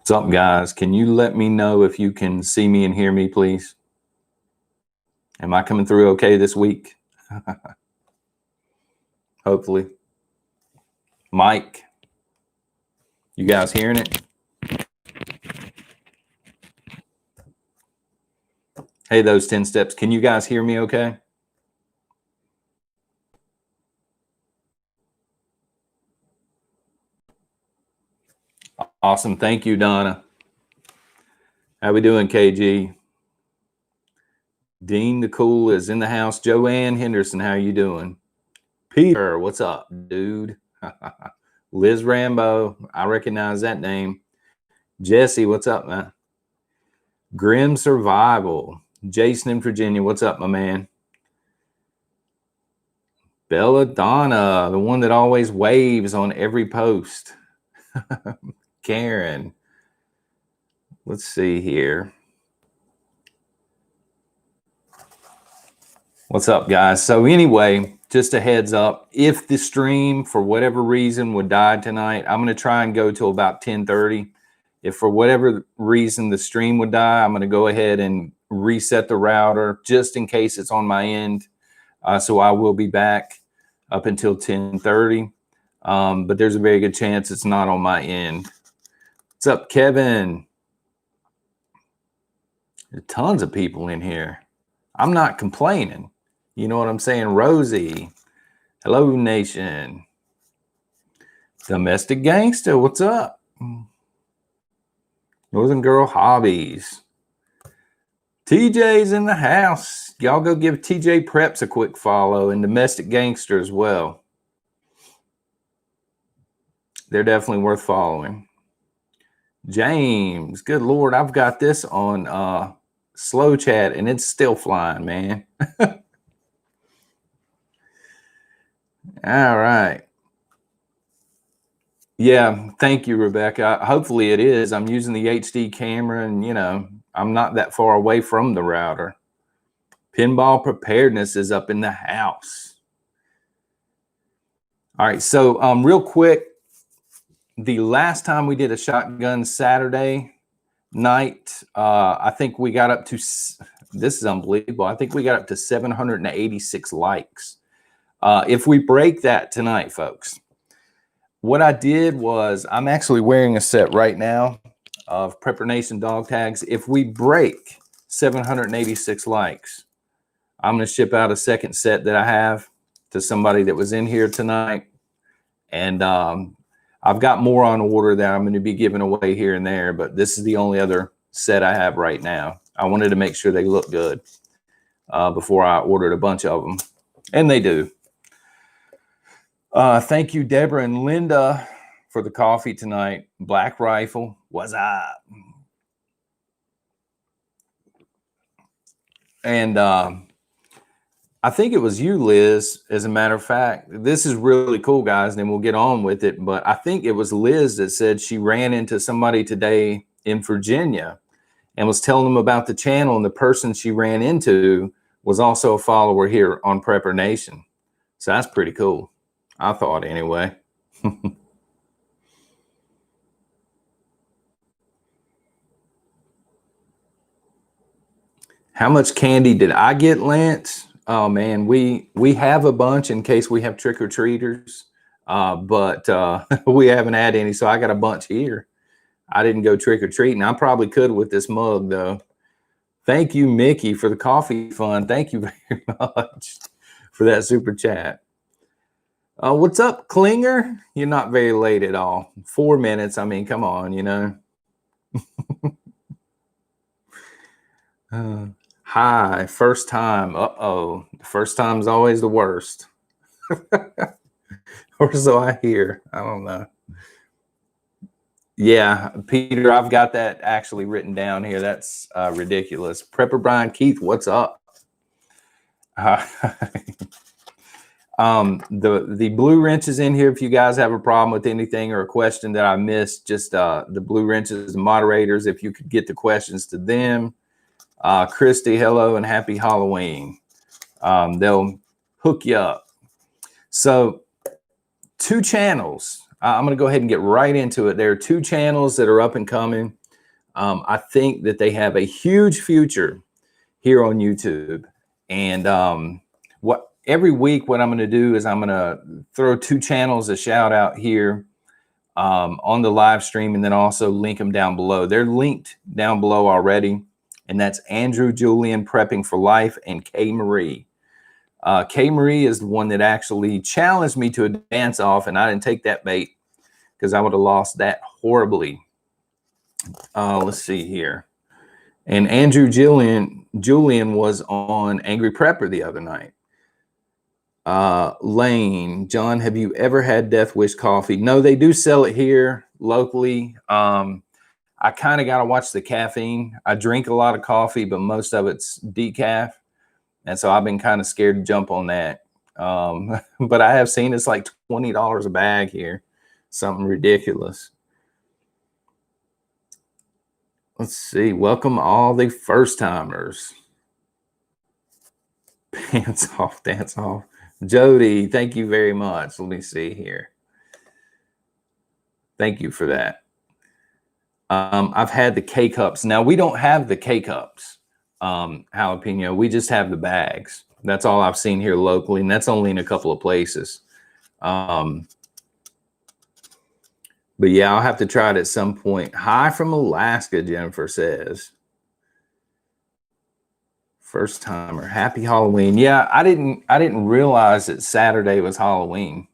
What's up, guys? Can you let me know if you can see me and hear me, please? Am I coming through okay this week? Hopefully. Mike, you guys hearing it? Hey, those 10 steps. Can you guys hear me okay? Awesome. Thank you, Donna. How we doing, KG? Dean the Cool is in the house. Joanne Henderson, how you doing? Peter, what's up, dude? Liz Rambo, I recognize that name. Jesse, what's up, man? Grim Survival. Jason in Virginia, what's up, my man? Belladonna, the one that always waves on every post. Karen. Let's see here. What's up, guys? So anyway, just a heads up, if the stream for whatever reason would die tonight, I'm going to try and go till about 10:30. If for whatever reason the stream would die, I'm going to go ahead and reset the router just in case it's on my end. So I will be back up until 10:30. But there's a very good chance it's not on my end. What's up, Kevin? There's tons of people in here. I'm not complaining. You know what I'm saying? Rosie. Hello, nation. Domestic Gangster, what's up? Northern Girl Hobbies. TJ's in the house. Y'all go give TJ Preps a quick follow and Domestic Gangster as well. They're definitely worth following. James, good Lord, I've got this on slow chat and it's still flying, man. All right. Yeah, thank you, Rebecca. Hopefully it is. I'm using the HD camera and, you know, I'm not that far away from the router. Pinball Preparedness is up in the house. All right, so real quick, the last time we did a shotgun Saturday night, I think we got up to, this is unbelievable, I think we got up to 786 likes. If we break that tonight, folks, what I did was, I'm actually wearing a set right now of Prepper Nation dog tags. If we break 786 likes, I'm going to ship out a second set that I have to somebody that was in here tonight. And I've got more on order that I'm going to be giving away here and there, but this is the only other set I have right now. I wanted to make sure they look good before I ordered a bunch of them. And they do. Thank you, Deborah and Linda, for the coffee tonight. Black Rifle, what's up? And I think it was you, Liz, as a matter of fact. This is really cool, guys, and then we'll get on with it. But I think it was Liz that said she ran into somebody today in Virginia and was telling them about the channel, and the person she ran into was also a follower here on Prepper Nation. So that's pretty cool, I thought, anyway. How much candy did I get, Lance? Oh man, we have a bunch in case we have trick-or-treaters, but we haven't had any, so I got a bunch here. I didn't go trick-or-treating. I probably could with this mug, though. Thank you, Mickey, for the coffee fund. Thank you very much for that super chat. What's up, Klinger? You're not very late at all. 4 minutes. I mean, come on, you know. Hi, first time. Uh-oh. First time's always the worst. Or so I hear. I don't know. Yeah, Peter, I've got that actually written down here. That's ridiculous. Prepper Brian Keith, what's up? The blue wrench is in here. If you guys have a problem with anything or a question that I missed, just the blue wrenches, the moderators, if you could get the questions to them. Christy, hello and happy Halloween. They'll hook you up. So 2 channels. I'm going to go ahead and get right into it. There are two channels that are up and coming. I think that they have a huge future here on YouTube. And every week, what I'm going to do is I'm going to throw two channels a shout out here on the live stream, and then also link them down below. They're linked down below already, and that's Andrew Julian Prepping for Life and K Marie. K Marie is the one that actually challenged me to a dance off, and I didn't take that bait because I would have lost that horribly. Let's see here. And Andrew Julian was on Angry Prepper the other night. Lane, John, have you ever had Death Wish coffee? No, they do sell it here locally. I kind of got to watch the caffeine. I drink a lot of coffee, but most of it's decaf. And so I've been kind of scared to jump on that. But I have seen it's like $20 a bag here. Something ridiculous. Let's see. Welcome all the first timers. Pants off, dance off. Jody, thank you very much. Let me see here. Thank you for that. I've had the K-Cups. Now, we don't have the K-Cups, jalapeno. We just have the bags. That's all I've seen here locally, and that's only in a couple of places. But yeah, I'll have to try it at some point. Hi from Alaska, Jennifer says. First timer, happy Halloween. Yeah, I didn't realize that Saturday was Halloween.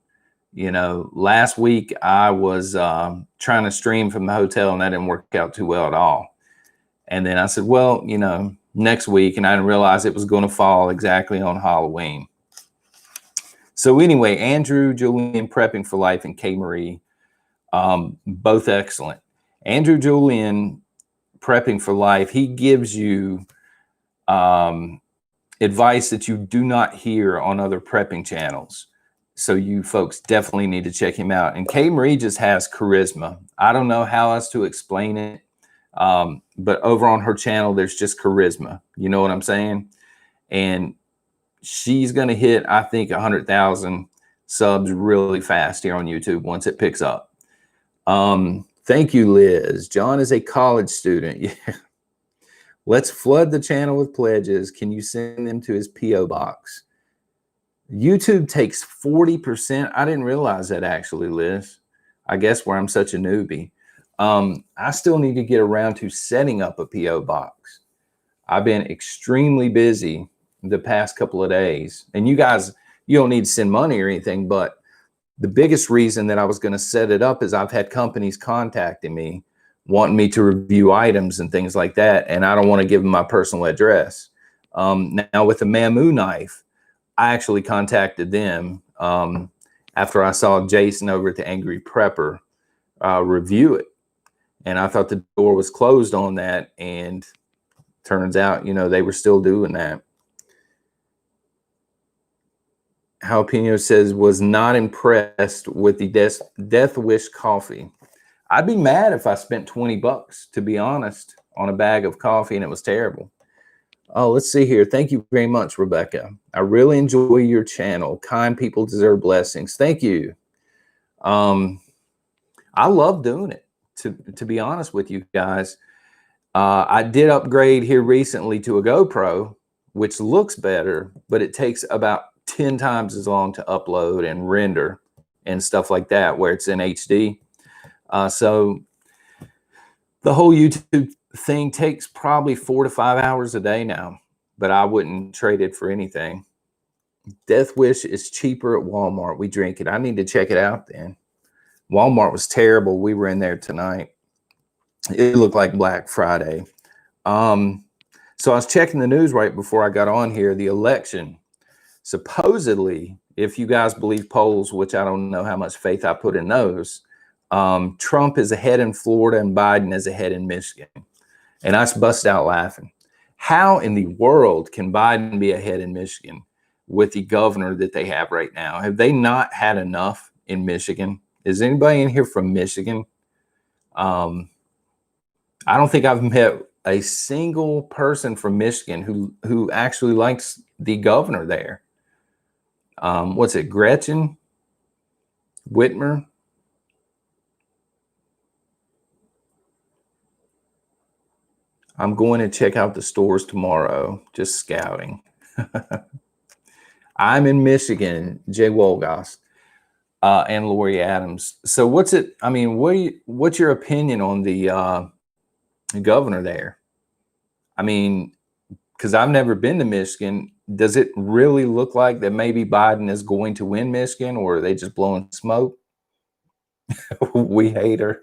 You know, last week I was trying to stream from the hotel, and that didn't work out too well at all. And then I said, well, you know, next week, and I didn't realize it was going to fall exactly on Halloween. So anyway, Andrew Julian Prepping for Life and K Marie, both excellent. Andrew Julian Prepping for Life, he gives you advice that you do not hear on other prepping channels. So you folks definitely need to check him out. And K Marie just has charisma. I don't know how else to explain it. But over on her channel, there's just charisma. You know what I'm saying? And she's going to hit, I think, 100,000 subs really fast here on YouTube once it picks up. Thank you, Liz. John is a college student. Yeah. Let's flood the channel with pledges. Can you send them to his P.O. box? YouTube takes 40%. I didn't realize that actually, Liz. I guess where I'm such a newbie. I still need to get around to setting up a P.O. box. I've been extremely busy the past couple of days. And you guys, you don't need to send money or anything, but the biggest reason that I was going to set it up is I've had companies contacting me wanting me to review items and things like that. And I don't want to give them my personal address. Now with the Mamu knife, I actually contacted them after I saw Jason over at the Angry Prepper review it. And I thought the door was closed on that. And turns out, you know, they were still doing that. Jalapeno says, was not impressed with the Death Wish coffee. I'd be mad if I spent $20, to be honest, on a bag of coffee and it was terrible. Oh, let's see here. Thank you very much, Rebecca. I really enjoy your channel. Kind people deserve blessings. Thank you. I love doing it, to be honest with you guys. I did upgrade here recently to a GoPro, which looks better, but it takes about 10 times as long to upload and render and stuff like that, where it's in HD. So the whole YouTube thing takes probably 4 to 5 hours a day now, but I wouldn't trade it for anything. Death Wish is cheaper at Walmart. We drink it. I need to check it out then. Walmart was terrible. We were in there tonight. It looked like Black Friday. So I was checking the news right before I got on here. The election, supposedly, if you guys believe polls, which I don't know how much faith I put in those, Trump is ahead in Florida and Biden is ahead in Michigan. And I just busted out laughing. How in the world can Biden be ahead in Michigan with the governor that they have right now? Have they not had enough in Michigan? Is anybody in here from Michigan? I don't think I've met a single person from Michigan who actually likes the governor there. What's it, Gretchen Whitmer? I'm going to check out the stores tomorrow, just scouting. I'm in Michigan, Jay Wolgast, and Lori Adams. So what's it? I mean, what's your opinion on the governor there? I mean, because I've never been to Michigan. Does it really look like that maybe Biden is going to win Michigan, or are they just blowing smoke? We hate her.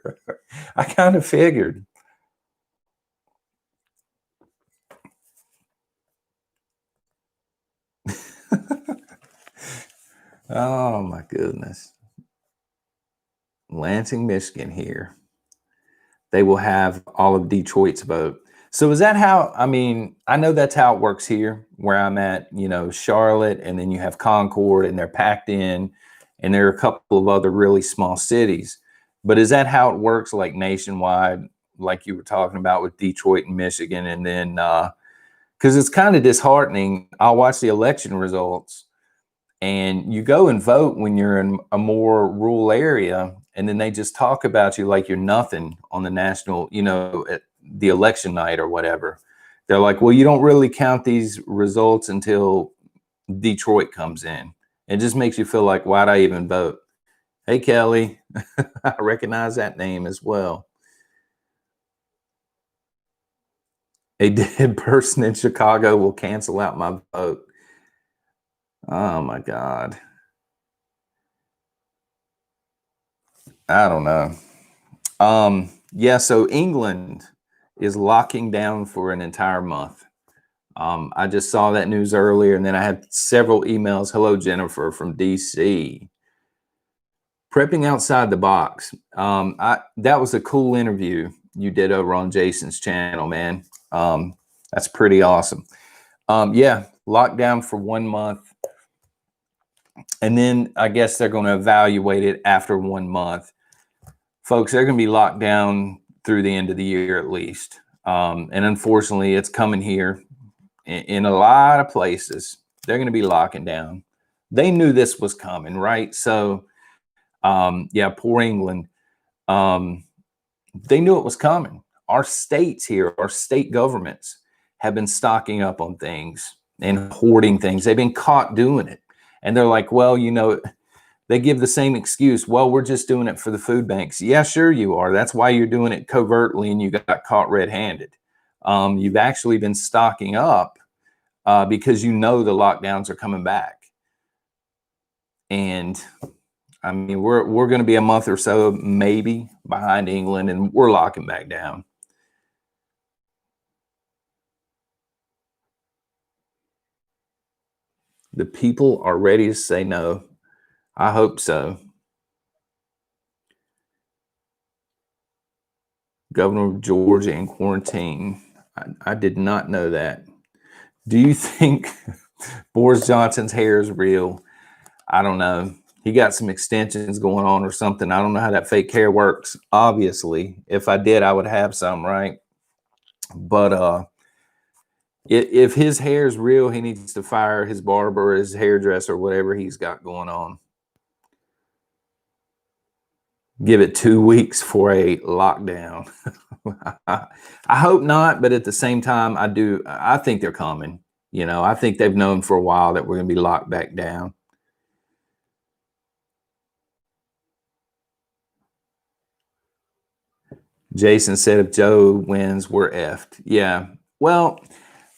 I kind of figured. Oh my goodness. Lansing, Michigan here. They will have all of Detroit's vote. So is that how, I mean, I know that's how it works here where I'm at, Charlotte, and then you have Concord, and they're packed in, and there are a couple of other really small cities. But is that how it works, like nationwide, like you were talking about with Detroit and Michigan? And then, because it's kind of disheartening. I'll watch the election results, and you go and vote when you're in a more rural area, and then they just talk about you like you're nothing on the national, at the election night or whatever. They're like, well, you don't really count these results until Detroit comes in. It just makes you feel like, why'd I even vote? Hey, Kelly, I recognize that name as well. A dead person in Chicago will cancel out my vote. Oh my God. I don't know. Yeah, so England is locking down for an entire month. I just saw that news earlier, and then I had several emails. Hello, Jennifer from DC. Prepping outside the box. That was a cool interview you did over on Jason's channel, man. That's pretty awesome. Yeah, lockdown for 1 month. And then I guess they're going to evaluate it after 1 month. Folks, they're going to be locked down through the end of the year at least. And unfortunately, it's coming here in a lot of places. They're going to be locking down. They knew this was coming, right? So, yeah, poor England. They knew it was coming. Our states here, our state governments have been stocking up on things and hoarding things. They've been caught doing it. And they're like, well, they give the same excuse. Well, we're just doing it for the food banks. Yeah, sure you are. That's why you're doing it covertly and you got caught red-handed. You've actually been stocking up because the lockdowns are coming back. And I mean, we're going to be a month or so maybe behind England, and we're locking back down. The people are ready to say no. I hope so. Governor of Georgia in quarantine. I did not know that. Do you think Boris Johnson's hair is real? I don't know. He got some extensions going on or something. I don't know how that fake hair works. Obviously, if I did, I would have some, right? But if his hair is real, he needs to fire his barber, his hairdresser, whatever he's got going on. Give it 2 weeks for a lockdown. I hope not, but at the same time, I think they're coming. I think they've known for a while that we're going to be locked back down. Jason said if Joe wins, we're effed. Yeah. Well,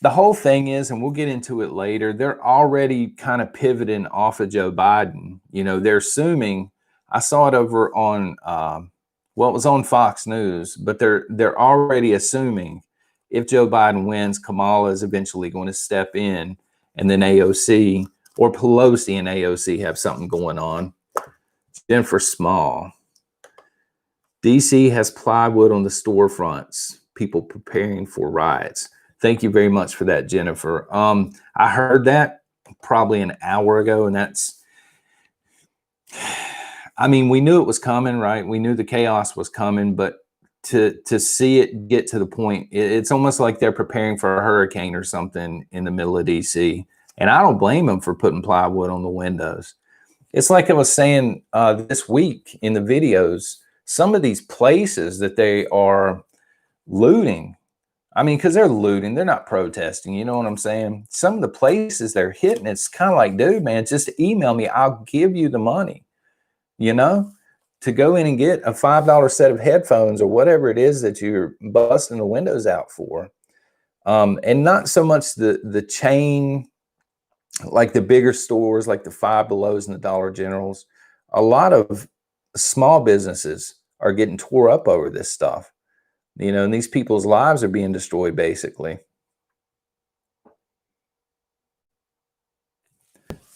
the whole thing is, and we'll get into it later, they're already kind of pivoting off of Joe Biden. They're assuming, I saw it over on, it was on Fox News, but they're already assuming if Joe Biden wins, Kamala is eventually going to step in, and then AOC or Pelosi and AOC have something going on. Jennifer Small. DC has plywood on the storefronts. People preparing for riots. Thank you very much for that, Jennifer. I heard that probably an hour ago, and I mean, we knew it was coming, right? We knew the chaos was coming, but to see it get to the point, it's almost like they're preparing for a hurricane or something in the middle of DC. And I don't blame them for putting plywood on the windows. It's like I was saying this week in the videos, some of these places that they are looting, I mean, because they're looting, they're not protesting. You know what I'm saying? Some of the places they're hitting, it's kind of like, dude, man, just email me. I'll give you the money, you know, to go in and get a $5 set of headphones or whatever it is that you're busting the windows out for. And not so much the chain, like the bigger stores, like the Five Belows and the Dollar Generals. A lot of small businesses are getting tore up over this stuff, you know, and these people's lives are being destroyed basically.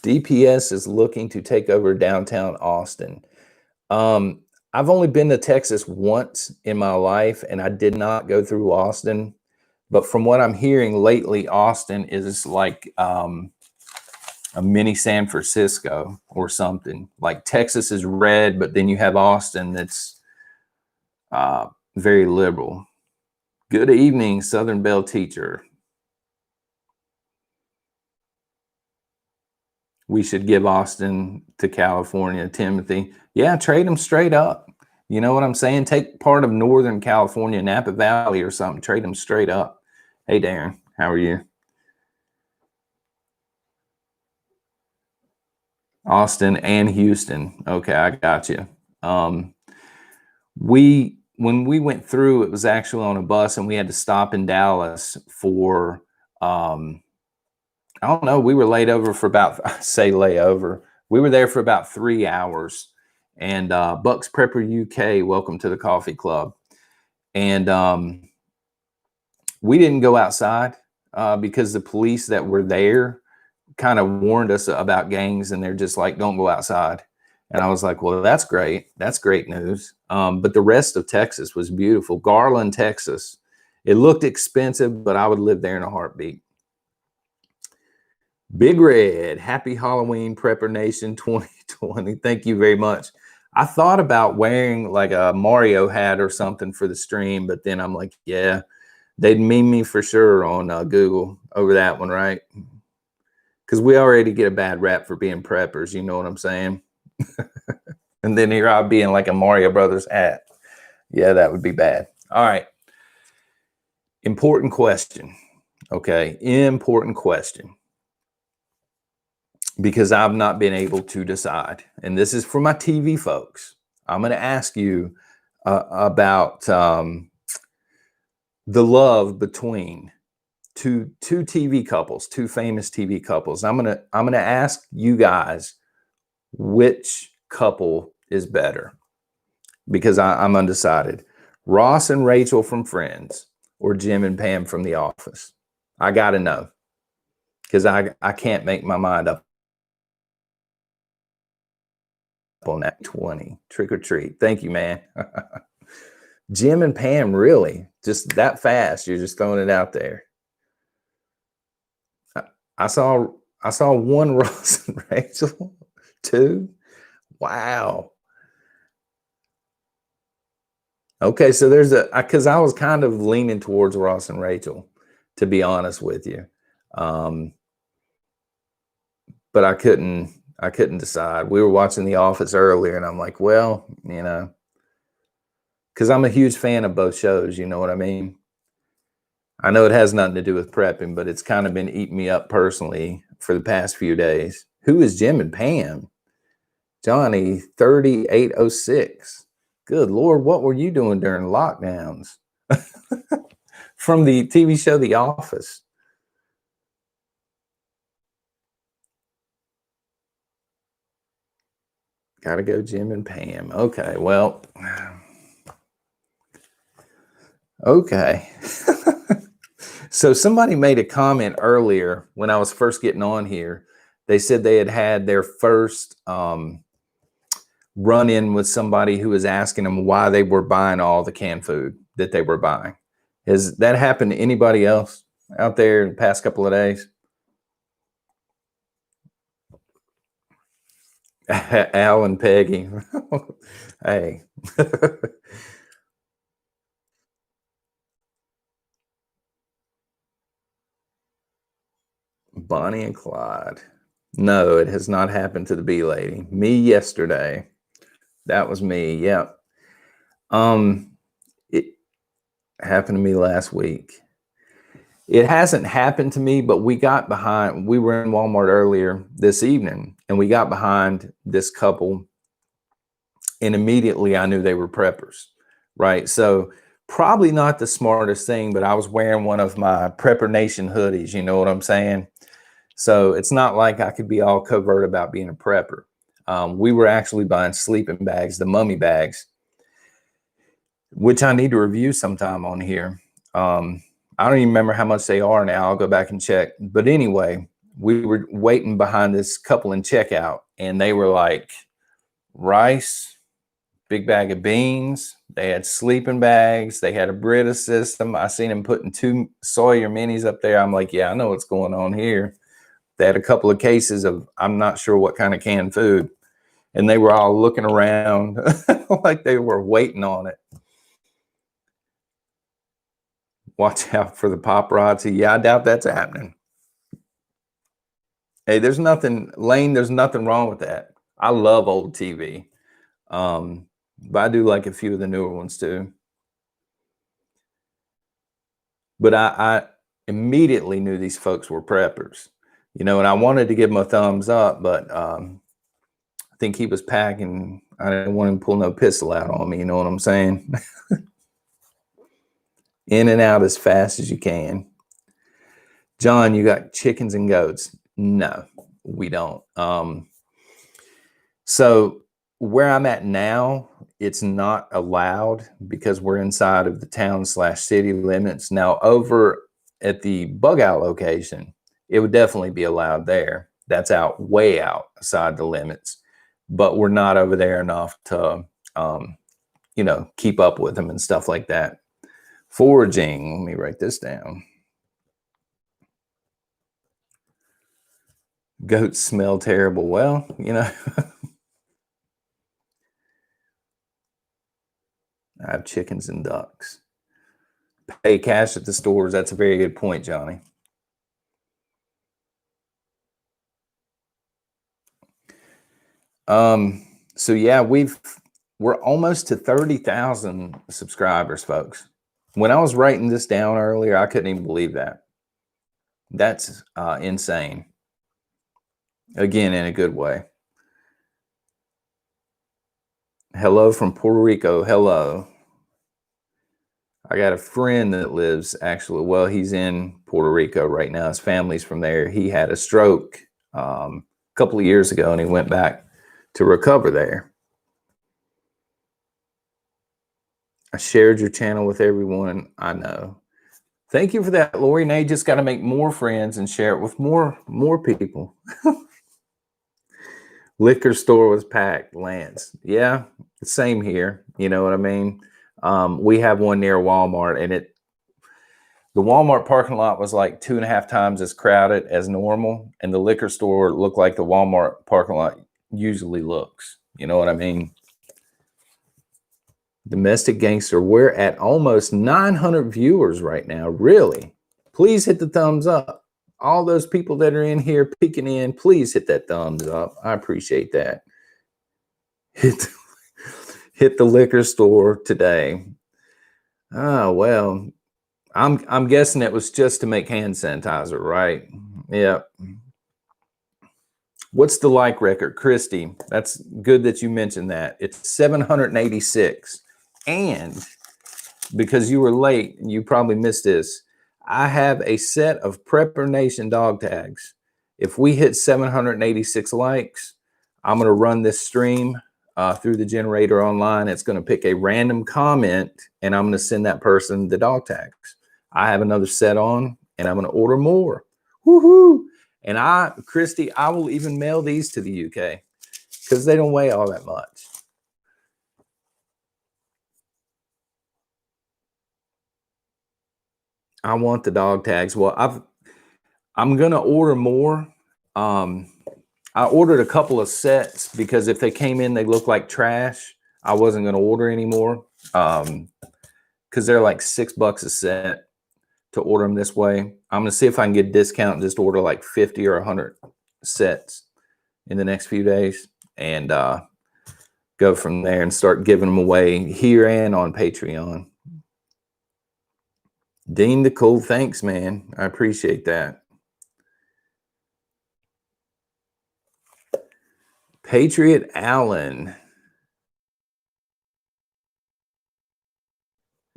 DPS is looking to take over downtown Austin. I've only been to Texas once in my life, and I did not go through Austin. But from what I'm hearing lately, Austin is like a mini San Francisco or something. Like Texas is red, but then you have Austin that's very liberal. Good evening, Southern Belle teacher. We should give Austin to California, Timothy. Yeah, trade them straight up. You know what I'm saying? Take part of Northern California, Napa Valley or something, trade them straight up. Hey, Darren, how are you? Austin and Houston. Okay, I got you. When we went through, it was actually on a bus, and we had to stop in Dallas for I don't know. We were laid over for about, I say layover. We were there for about 3 hours. And Bucks Prepper UK, welcome to the coffee club. And we didn't go outside because the police that were there kind of warned us about gangs, and they're just like, don't go outside. And I was like, well, that's great. That's great news. But the rest of Texas was beautiful. Garland, Texas. It looked expensive, but I would live there in a heartbeat. Big Red, happy Halloween, Prepper Nation 2020. Thank you very much. I thought about wearing like a Mario hat or something for the stream, but then I'm like, yeah, they'd meme me for sure on Google over that one, right? Because we already get a bad rap for being preppers, you know what I'm saying? And then here I'll be in like a Mario Brothers hat. Yeah, that would be bad. All right. Important question. Okay, important question. Because I've not been able to decide. And this is for my TV folks. I'm going to ask you about the love between two TV couples, two famous TV couples. I'm going to ask you guys which couple is better, because I'm undecided. Ross and Rachel from Friends or Jim and Pam from The Office? I got to know, because I can't make my mind up on that. 20 trick or treat. Thank you, man. Jim and Pam, really? Just that fast? You're just throwing it out there. I saw one Ross and Rachel. 2. Wow. Okay, so there's because I was kind of leaning towards Ross and Rachel, to be honest with you, but I couldn't decide. We were watching The Office earlier, and I'm like, well, you know, because I'm a huge fan of both shows. You know what I mean? I know it has nothing to do with prepping, but it's kind of been eating me up personally for the past few days. Who is Jim and Pam? Johnny 3806. Good Lord, what were you doing during lockdowns? From the TV show The Office. Gotta go Jim and Pam. Okay, well, okay. So somebody made a comment earlier when I was first getting on here. They said they had their first run-in with somebody who was asking them why they were buying all the canned food that they were buying. Has that happened to anybody else out there in the past couple of days? Al and Peggy. Hey. Bonnie and Clyde. No, it has not happened to the bee lady. Me yesterday. That was me. Yep. It happened to me last week. It hasn't happened to me, but we got behind. We were in Walmart earlier this evening, and we got behind this couple, and immediately I knew they were preppers, right? So probably not the smartest thing, but I was wearing one of my Prepper Nation hoodies. You know what I'm saying? So it's not like I could be all covert about being a prepper. We were actually buying sleeping bags, the mummy bags, which I need to review sometime on here. I don't even remember how much they are now. I'll go back and check. But anyway, we were waiting behind this couple in checkout, and they were like rice, big bag of beans. They had sleeping bags. They had a Brita system. I seen them putting 2 Sawyer minis up there. I'm like, yeah, I know what's going on here. They had a couple of cases of, I'm not sure what kind of canned food. And they were all looking around like they were waiting on it. Watch out for the paparazzi. Yeah, I doubt that's happening. Hey, there's nothing, Lane, there's nothing wrong with that. I love old TV. But I do like a few of the newer ones too. But I immediately knew these folks were preppers, you know, and I wanted to give them a thumbs up, but I think he was packing. I didn't want him to pull no pistol out on me. You know what I'm saying? In and out as fast as you can. John, you got chickens and goats? No, we don't. So where I'm at now, it's not allowed because we're inside of the town/city limits. Now over at the bug out location, it would definitely be allowed there. That's out, way outside the limits, but we're not over there enough to, you know, keep up with them and stuff like that. Foraging, let me write this down. Goats smell terrible. Well, you know, I have chickens and ducks. Pay cash at the stores. That's a very good point, Johnny. So yeah, we're almost to 30,000 subscribers, folks. When I was writing this down earlier, I couldn't even believe that. That's insane. Again, in a good way. Hello from Puerto Rico. Hello. I got a friend that lives actually, well, he's in Puerto Rico right now. His family's from there. He had a stroke a couple of years ago, and he went back to recover there. I shared your channel with everyone I know. Thank you for that, Lori. Now you just got to make more friends and share it with more people. Liquor store was packed, Lance. Yeah, same here. You know what I mean? We have one near Walmart, and the Walmart parking lot was like 2.5 times as crowded as normal, and the liquor store looked like the Walmart parking lot usually looks. You know what I mean? Domestic Gangster, we're at almost 900 viewers right now. Really? Please hit the thumbs up. All those people that are in here peeking in, please hit that thumbs up. I appreciate that. Hit the liquor store today. Oh, well, I'm guessing it was just to make hand sanitizer, right? Yeah. What's the like record? Christy, that's good that you mentioned that. It's 786. And because you were late, you probably missed this. I have a set of Prepper Nation dog tags. If we hit 786 likes, I'm going to run this stream through the generator online. It's going to pick a random comment, and I'm going to send that person the dog tags. I have another set on, and I'm going to order more. Woohoo! And Christy, I will even mail these to the UK because they don't weigh all that much. I want the dog tags. Well, I'm going to order more. I ordered a couple of sets because if they came in, they look like trash. I wasn't going to order anymore because they're like $6 a set to order them this way. I'm going to see if I can get a discount and just order like 50 or 100 sets in the next few days and go from there and start giving them away here and on Patreon. Dean the Cool, thanks, man. I appreciate that. Patriot Allen.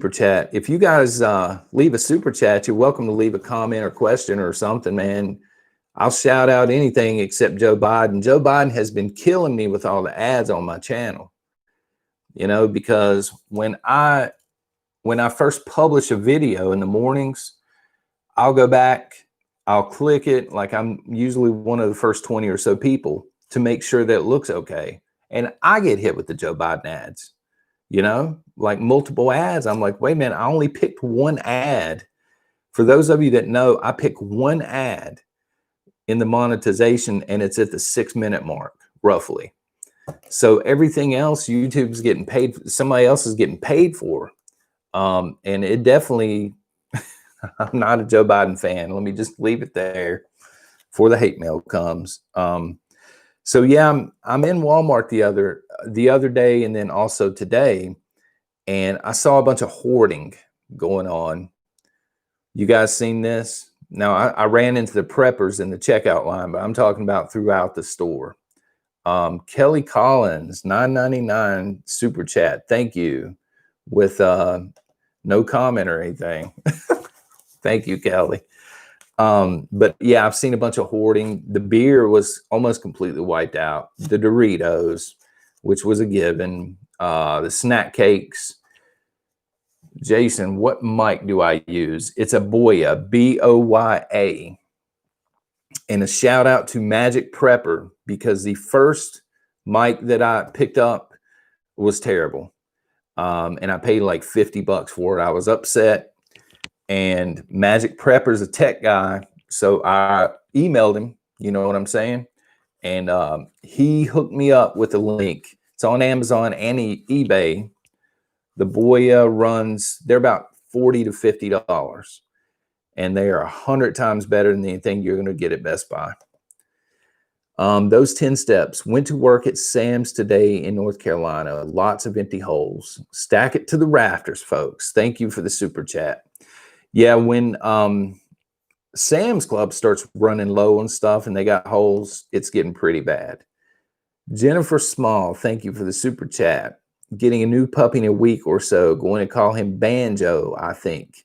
Super chat. If you guys leave a super chat, you're welcome to leave a comment or question or something, man. I'll shout out anything except Joe Biden. Joe Biden has been killing me with all the ads on my channel. You know, because when I first publish a video in the mornings, I'll go back, I'll click it, like I'm usually one of the first 20 or so people to make sure that it looks okay. And I get hit with the Joe Biden ads, you know, like multiple ads. I'm like, wait a minute, I only picked one ad. For those of you that know, I pick one ad in the monetization and it's at the 6-minute mark, roughly. So everything else, YouTube's getting paid, somebody else is getting paid for. And it definitely, I'm not a Joe Biden fan. Let me just leave it there before the hate mail comes. So yeah, I'm in Walmart the other day and then also today, and I saw a bunch of hoarding going on. You guys seen this? Now I ran into the preppers in the checkout line, but I'm talking about throughout the store. Kelly Collins, $9.99 super chat. Thank you, with no comment or anything. Thank you, Kelly. But yeah, I've seen a bunch of hoarding. The beer was almost completely wiped out. The Doritos, which was a given. The snack cakes. Jason, what mic do I use? It's a Boya, B-O-Y-A. And a shout out to Magic Prepper, because the first mic that I picked up was terrible. And I paid like $50 for it. I was upset. And Magic Prepper's a tech guy, so I emailed him, you know what I'm saying? And he hooked me up with a link. It's on Amazon and eBay. The Boya runs, they're about $40 to $50. And they are 100 times better than anything you're going to get at Best Buy. Those 10 steps. Went to work at Sam's today in North Carolina. Lots of empty holes. Stack it to the rafters, folks. Thank you for the super chat. Yeah, when Sam's Club starts running low on stuff and they got holes, it's getting pretty bad. Jennifer Small, thank you for the super chat. Getting a new puppy in a week or so. Going to call him Banjo, I think.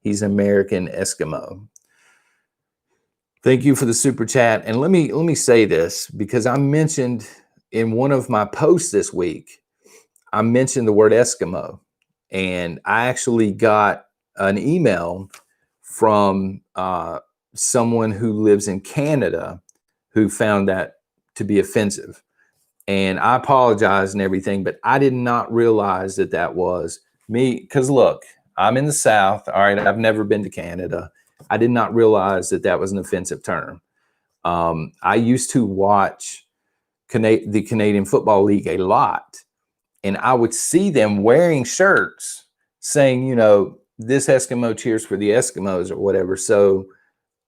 He's an American Eskimo. Thank you for the super chat. And let me say this, because I mentioned in one of my posts this week, I mentioned the word Eskimo. And I actually got an email from someone who lives in Canada who found that to be offensive. And I apologize and everything, but I did not realize that that was me. Because look, I'm in the South. All right, I've never been to Canada. I did not realize that that was an offensive term. I used to watch the Canadian Football League a lot, and I would see them wearing shirts saying, you know, this Eskimo cheers for the Eskimos or whatever. So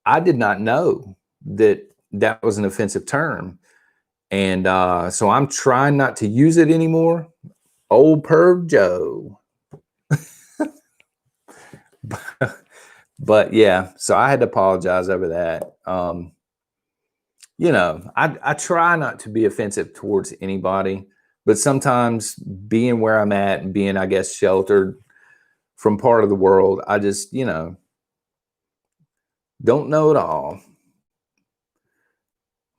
I did not know that that was an offensive term. And so I'm trying not to use it anymore. Old Perv Joe. But yeah, so I had to apologize over that. You know, I try not to be offensive towards anybody, but sometimes being where I'm at and being, I guess, sheltered from part of the world, I just, you know, don't know it all.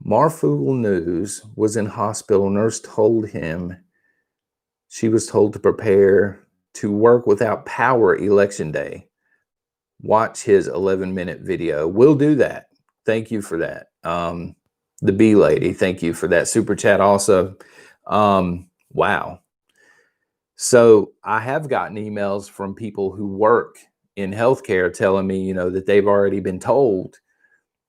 Marfool News was in hospital. Nurse told him she was told to prepare to work without power election day. Watch his 11-minute video. We'll do that. Thank you for that. The B lady, thank you for that super chat also. Wow. So I have gotten emails from people who work in healthcare telling me, you know, that they've already been told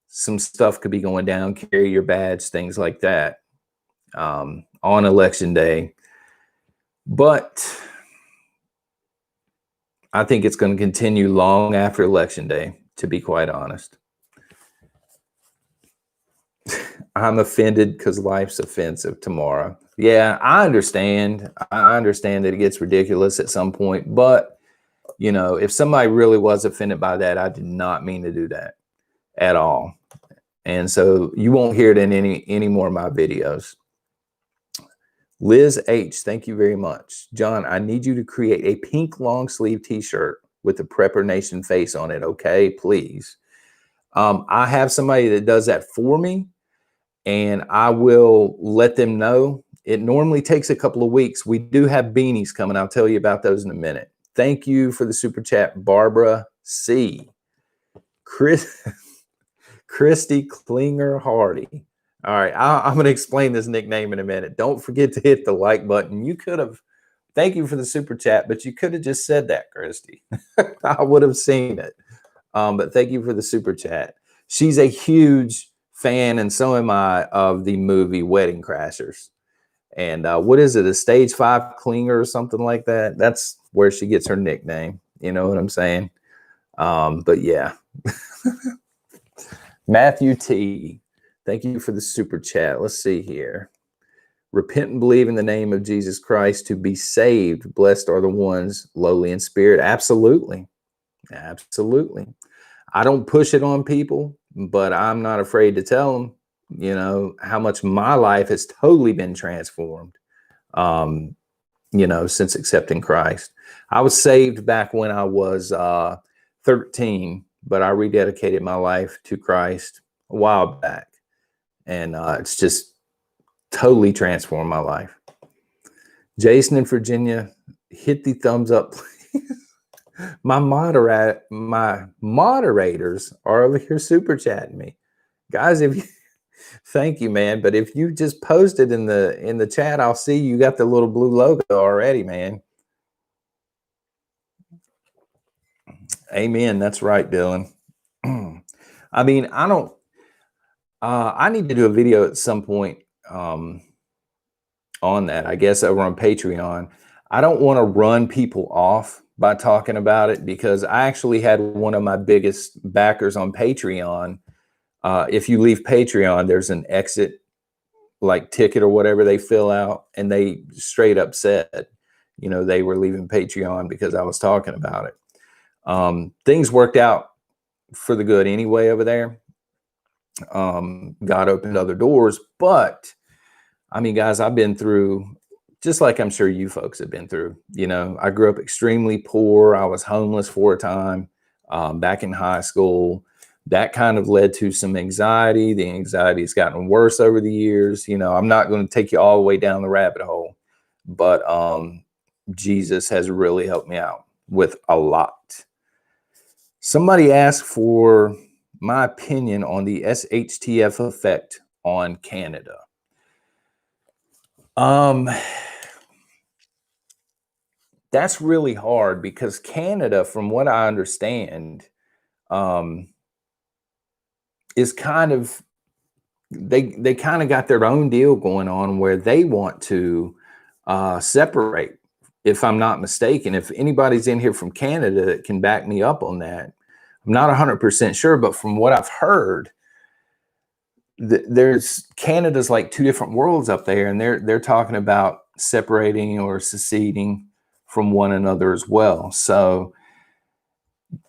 some stuff could be going down, carry your badge, things like that, on election day. But I think it's going to continue long after election day, to be quite honest. I'm offended because life's offensive tomorrow. Yeah, I understand. I understand that it gets ridiculous at some point, but you know, if somebody really was offended by that, I did not mean to do that at all. And so you won't hear it in any more of my videos. Liz H, thank you very much. John, I need you to create a pink long sleeve t-shirt with the Prepper Nation face on it. Okay, please. I have somebody that does that for me, and I will let them know. It normally takes a couple of weeks. We do have beanies coming. I'll tell you about those in a minute. Thank you for the super chat, Barbara C. Christy Klinger Hardy. All right, I'm going to explain this nickname in a minute. Don't forget to hit the like button. You could have, thank you for the super chat, but you could have just said that, Christy. I would have seen it. But thank you for the super chat. She's a huge fan, and so am I, of the movie Wedding Crashers. And what is it, a stage 5 clinger or something like that? That's where she gets her nickname. You know what I'm saying? But yeah. Matthew T, thank you for the super chat. Let's see here. Repent and believe in the name of Jesus Christ to be saved. Blessed are the ones lowly in spirit. Absolutely. Absolutely. I don't push it on people, but I'm not afraid to tell them, you know, how much my life has totally been transformed, you know, since accepting Christ. I was saved back when I was 13, but I rededicated my life to Christ a while back. And it's just totally transformed my life. Jason in Virginia, hit the thumbs up, please. My moderators are over here super chatting me. Guys, if you thank you, man. But if you just posted in the chat, I'll see you got the little blue logo already, man. Amen. That's right, Dylan. I mean, I need to do a video at some point on that, I guess, over on Patreon. I don't want to run people off by talking about it, because I actually had one of my biggest backers on Patreon. If you leave Patreon, there's an exit like ticket or whatever they fill out, and they straight up said, you know, they were leaving Patreon because I was talking about it. Things worked out for the good anyway over there. God opened other doors, but I mean, guys, I've been through, just like I'm sure you folks have been through. You know, I grew up extremely poor. I was homeless for a time back in high school. That kind of led to some anxiety. The anxiety has gotten worse over the years. You know, I'm not going to take you all the way down the rabbit hole, but Jesus has really helped me out with a lot. Somebody asked for my opinion on the SHTF effect on Canada. That's really hard, because Canada, from what I understand, is kind of, they kind of got their own deal going on where they want to separate, if I'm not mistaken. If anybody's in here from Canada that can back me up on that, I'm not 100% sure, but from what I've heard, there's Canada's like two different worlds up there, and they're talking about separating or seceding from one another as well. So,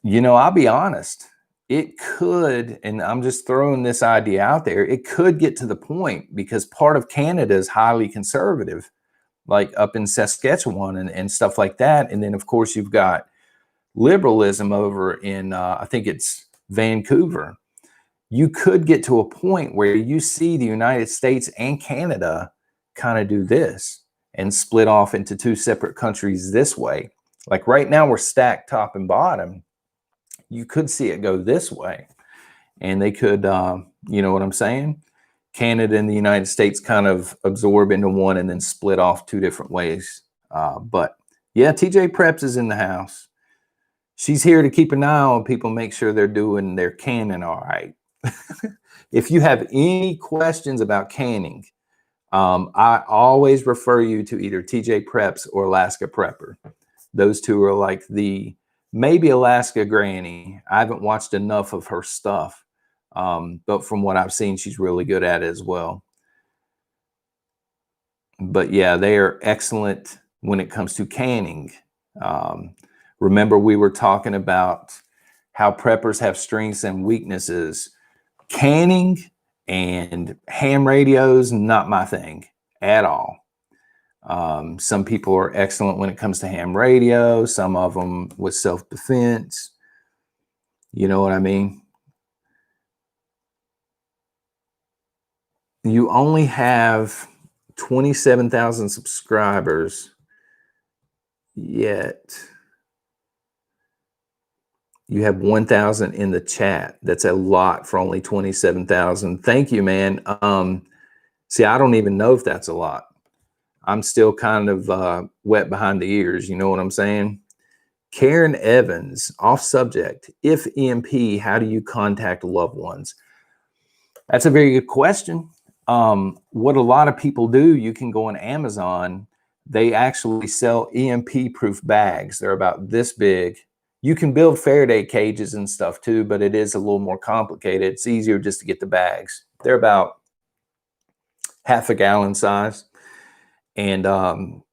you know, I'll be honest, it could, and I'm just throwing this idea out there, it could get to the point, because part of Canada is highly conservative, like up in Saskatchewan and stuff like that. And then, of course, you've got liberalism over in, I think it's Vancouver. You could get to a point where you see the United States and Canada kind of do this and split off into two separate countries this way. Like right now, we're stacked top and bottom. You could see it go this way, and they could, you know what I'm saying? Canada and the United States kind of absorb into one and then split off two different ways. But yeah, TJ Preps is in the house. She's here to keep an eye on people, make sure they're doing their canning all right. If you have any questions about canning, I always refer you to either TJ Preps or Alaska Prepper. Those two are like the, maybe Alaska Granny. I haven't watched enough of her stuff, but from what I've seen, she's really good at it as well. But yeah, they are excellent when it comes to canning. Remember, we were talking about how preppers have strengths and weaknesses. Canning and ham radios, not my thing at all. Some people are excellent when it comes to ham radio, some of them with self-defense. You know what I mean? You only have 27,000 subscribers, yet you have 1,000 in the chat. That's a lot for only 27,000. Thank you, man. See, I don't even know if that's a lot. I'm still kind of wet behind the ears. You know what I'm saying? Karen Evans, off subject. If EMP, how do you contact loved ones? That's a very good question. What a lot of people do, you can go on Amazon. They actually sell EMP proof bags. They're about this big. You can build Faraday cages and stuff too, but it is a little more complicated. It's easier just to get the bags. They're about half a gallon size. And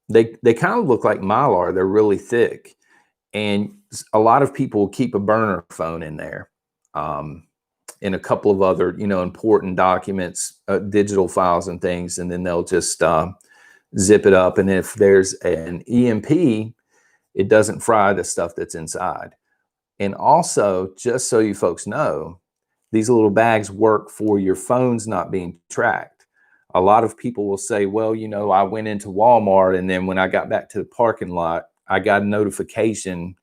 they kind of look like Mylar. They're really thick. And a lot of people keep a burner phone in there. And a couple of other, important documents, digital files and things, and then they'll just zip it up. And if there's an EMP, it doesn't fry the stuff that's inside. And also, just so you folks know, these little bags work for your phones not being tracked. A lot of people will say, well, I went into Walmart, and then when I got back to the parking lot, I got a notification,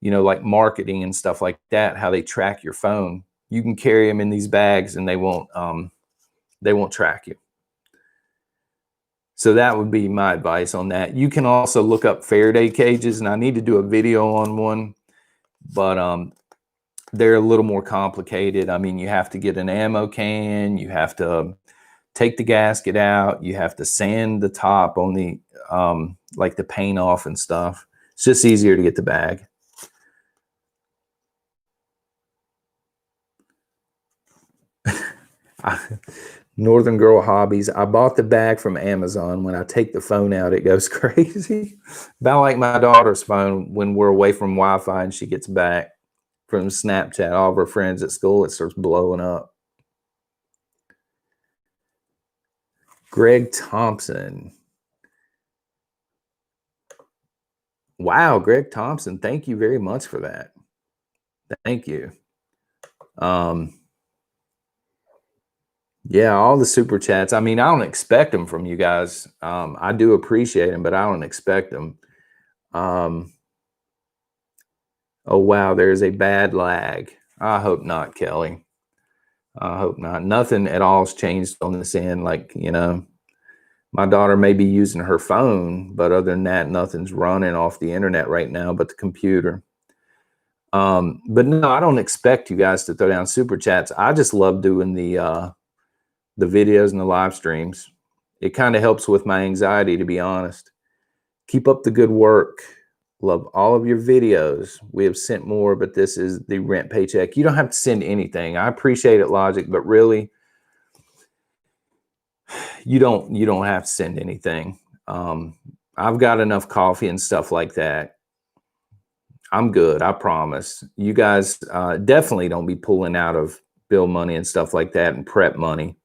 like marketing and stuff like that, how they track your phone. You can carry them in these bags and they won't track you. So that would be my advice on that. You can also look up Faraday cages, and I need to do a video on one, but they're a little more complicated. I mean, you have to get an ammo can, you have to take the gasket out, you have to sand the top on the like the paint off and stuff. It's just easier to get the bag. Northern Girl Hobbies. I bought the bag from Amazon. When I take the phone out, it goes crazy. About like my daughter's phone when we're away from Wi-Fi and she gets back from Snapchat. All of her friends at school, it starts blowing up. Greg Thompson. Wow, Greg Thompson. Thank you very much for that. Thank you. Yeah, all the super chats. I mean, I don't expect them from you guys. I do appreciate them, but I don't expect them. Oh, wow, there's a bad lag. I hope not, Kelly. I hope not. Nothing at all has changed on this end. Like, my daughter may be using her phone, but other than that, nothing's running off the internet right now but the computer. But no, I don't expect you guys to throw down super chats. I just love doing the videos and the live streams. It kind of helps with my anxiety, to be honest. Keep up the good work. Love all of your videos. We have sent more, but this is the rent paycheck. You don't have to send anything. I appreciate it, Logic, but really, you don't have to send anything. I've got enough coffee and stuff like that. I'm good, I promise. You guys definitely don't be pulling out of bill money and stuff like that and prep money.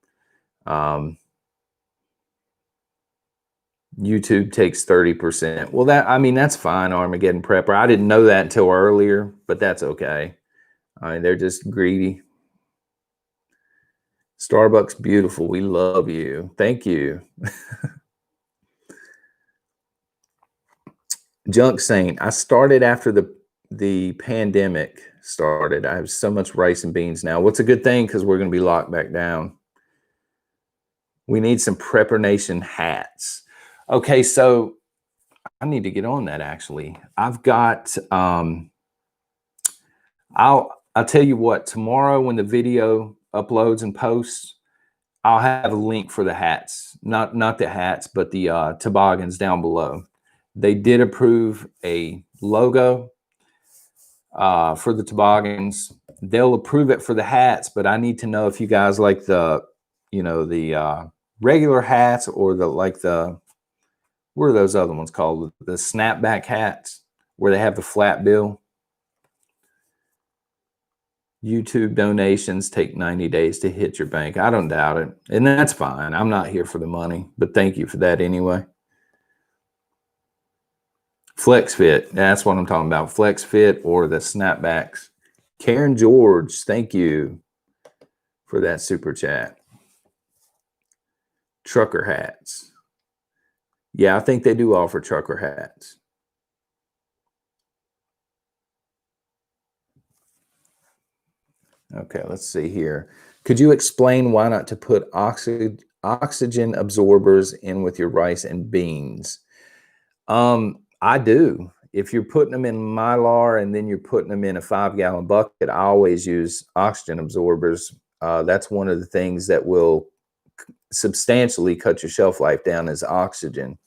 YouTube takes 30%. Well, that's fine, Armageddon Prepper. I didn't know that until earlier, but that's okay. I mean, they're just greedy. Starbucks beautiful. We love you. Thank you. Junk Saint. I started after the pandemic started. I have so much rice and beans now. What's a good thing? Because we're going to be locked back down. We need some Prepper Nation hats. Okay, so I need to get on that actually. I've got I'll tell you what, tomorrow when the video uploads and posts, I'll have a link for the hats. Not the hats, but the toboggans down below. They did approve a logo for the toboggans. They'll approve it for the hats, but I need to know if you guys like the regular hats or what are those other ones called? The snapback hats where they have the flat bill. YouTube donations take 90 days to hit your bank. I don't doubt it. And that's fine. I'm not here for the money, but thank you for that anyway. Flex Fit, that's what I'm talking about. Flex Fit or the snapbacks. Karen George, thank you for that super chat. Trucker hats. Yeah, I think they do offer trucker hats. Okay, let's see here. Could you explain why not to put oxygen absorbers in with your rice and beans? I do. If you're putting them in Mylar and then you're putting them in a 5-gallon bucket, I always use oxygen absorbers. That's one of the things that will substantially cut your shelf life down is oxygen.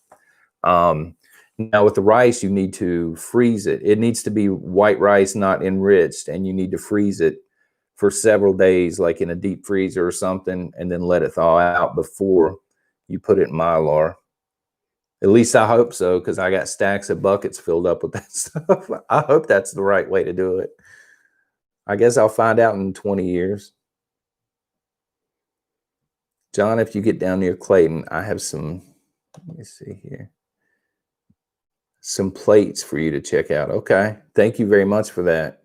Now with the rice, you need to freeze it. It needs to be white rice, not enriched, and you need to freeze it for several days, like in a deep freezer or something, and then let it thaw out before you put it in Mylar. At least I hope so, because I got stacks of buckets filled up with that stuff. I hope that's the right way to do it. I guess I'll find out in 20 years. John, if you get down near Clayton, I have some, let me see here, some plates for you to check out. Okay. Thank you very much for that.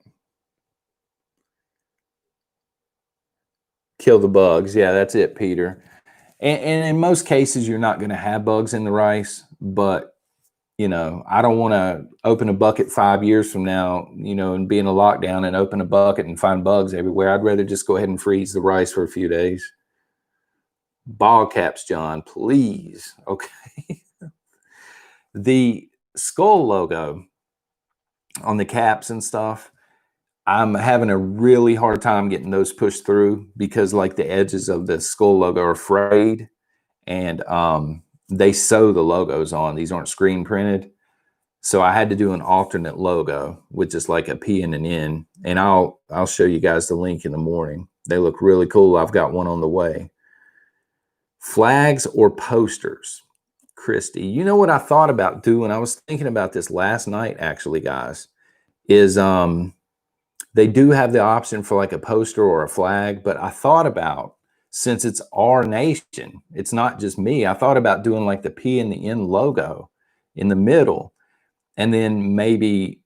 Kill the bugs. Yeah, that's it, Peter. And in most cases, you're not going to have bugs in the rice, but you know, I don't want to open a bucket 5 years from now, you know, and be in a lockdown and open a bucket and find bugs everywhere. I'd rather just go ahead and freeze the rice for a few days. Ball caps, John, please. Okay. The skull logo on the caps and stuff, I'm having a really hard time getting those pushed through because like the edges of the skull logo are frayed, and they sew the logos on. These aren't screen printed. So I had to do an alternate logo with just like a P and an N. And I'll show you guys the link in the morning. They look really cool. I've got one on the way. Flags or posters. Christy, you know what I thought about doing? I was thinking about this last night, actually, guys, is they do have the option for like a poster or a flag, but I thought about, since it's our nation, it's not just me, I thought about doing like the P and the N logo in the middle, and then maybe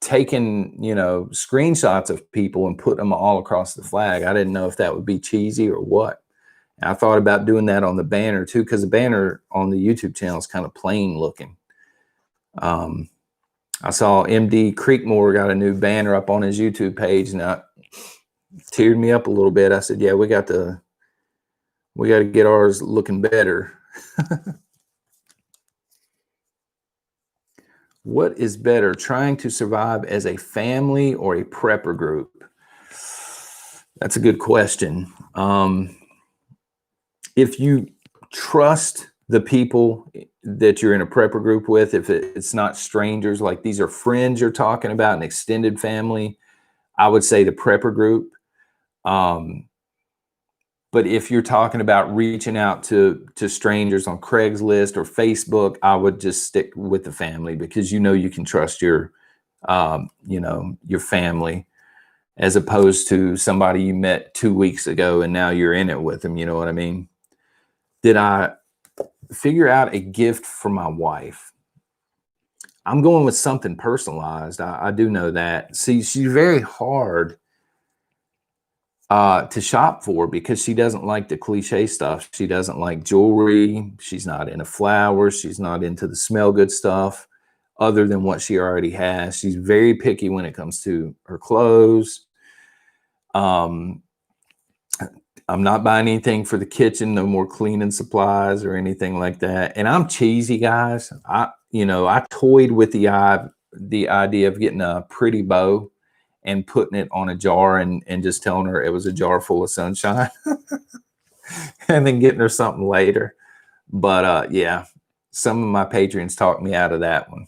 taking, you know, screenshots of people and put them all across the flag. I didn't know if that would be cheesy or what. And I thought about doing that on the banner too, because the banner on the YouTube channel is kind of plain looking. I saw MD Creekmore got a new banner up on his YouTube page, and that teared me up a little bit. I said, yeah, we got to get ours looking better. What is better, trying to survive as a family or a prepper group? That's a good question. If you trust the people that you're in a prepper group with, if it's not strangers, like these are friends you're talking about, an extended family, I would say the prepper group. But if you're talking about reaching out to strangers on Craigslist or Facebook, I would just stick with the family, because you know you can trust your you know, your family, as opposed to somebody you met 2 weeks ago and now you're in it with them. You know what I mean? Did I figure out a gift for my wife? I'm going with something personalized. I do know that. See, she's very hard to shop for, because she doesn't like the cliche stuff. She doesn't like jewelry. She's not into flowers. She's not into the smell good stuff other than what she already has. She's very picky when it comes to her clothes. I'm not buying anything for the kitchen, no more cleaning supplies or anything like that. And I'm cheesy, guys. I toyed with the idea of getting a pretty bow and putting it on a jar and just telling her it was a jar full of sunshine and then getting her something later. But yeah, some of my patrons talked me out of that one.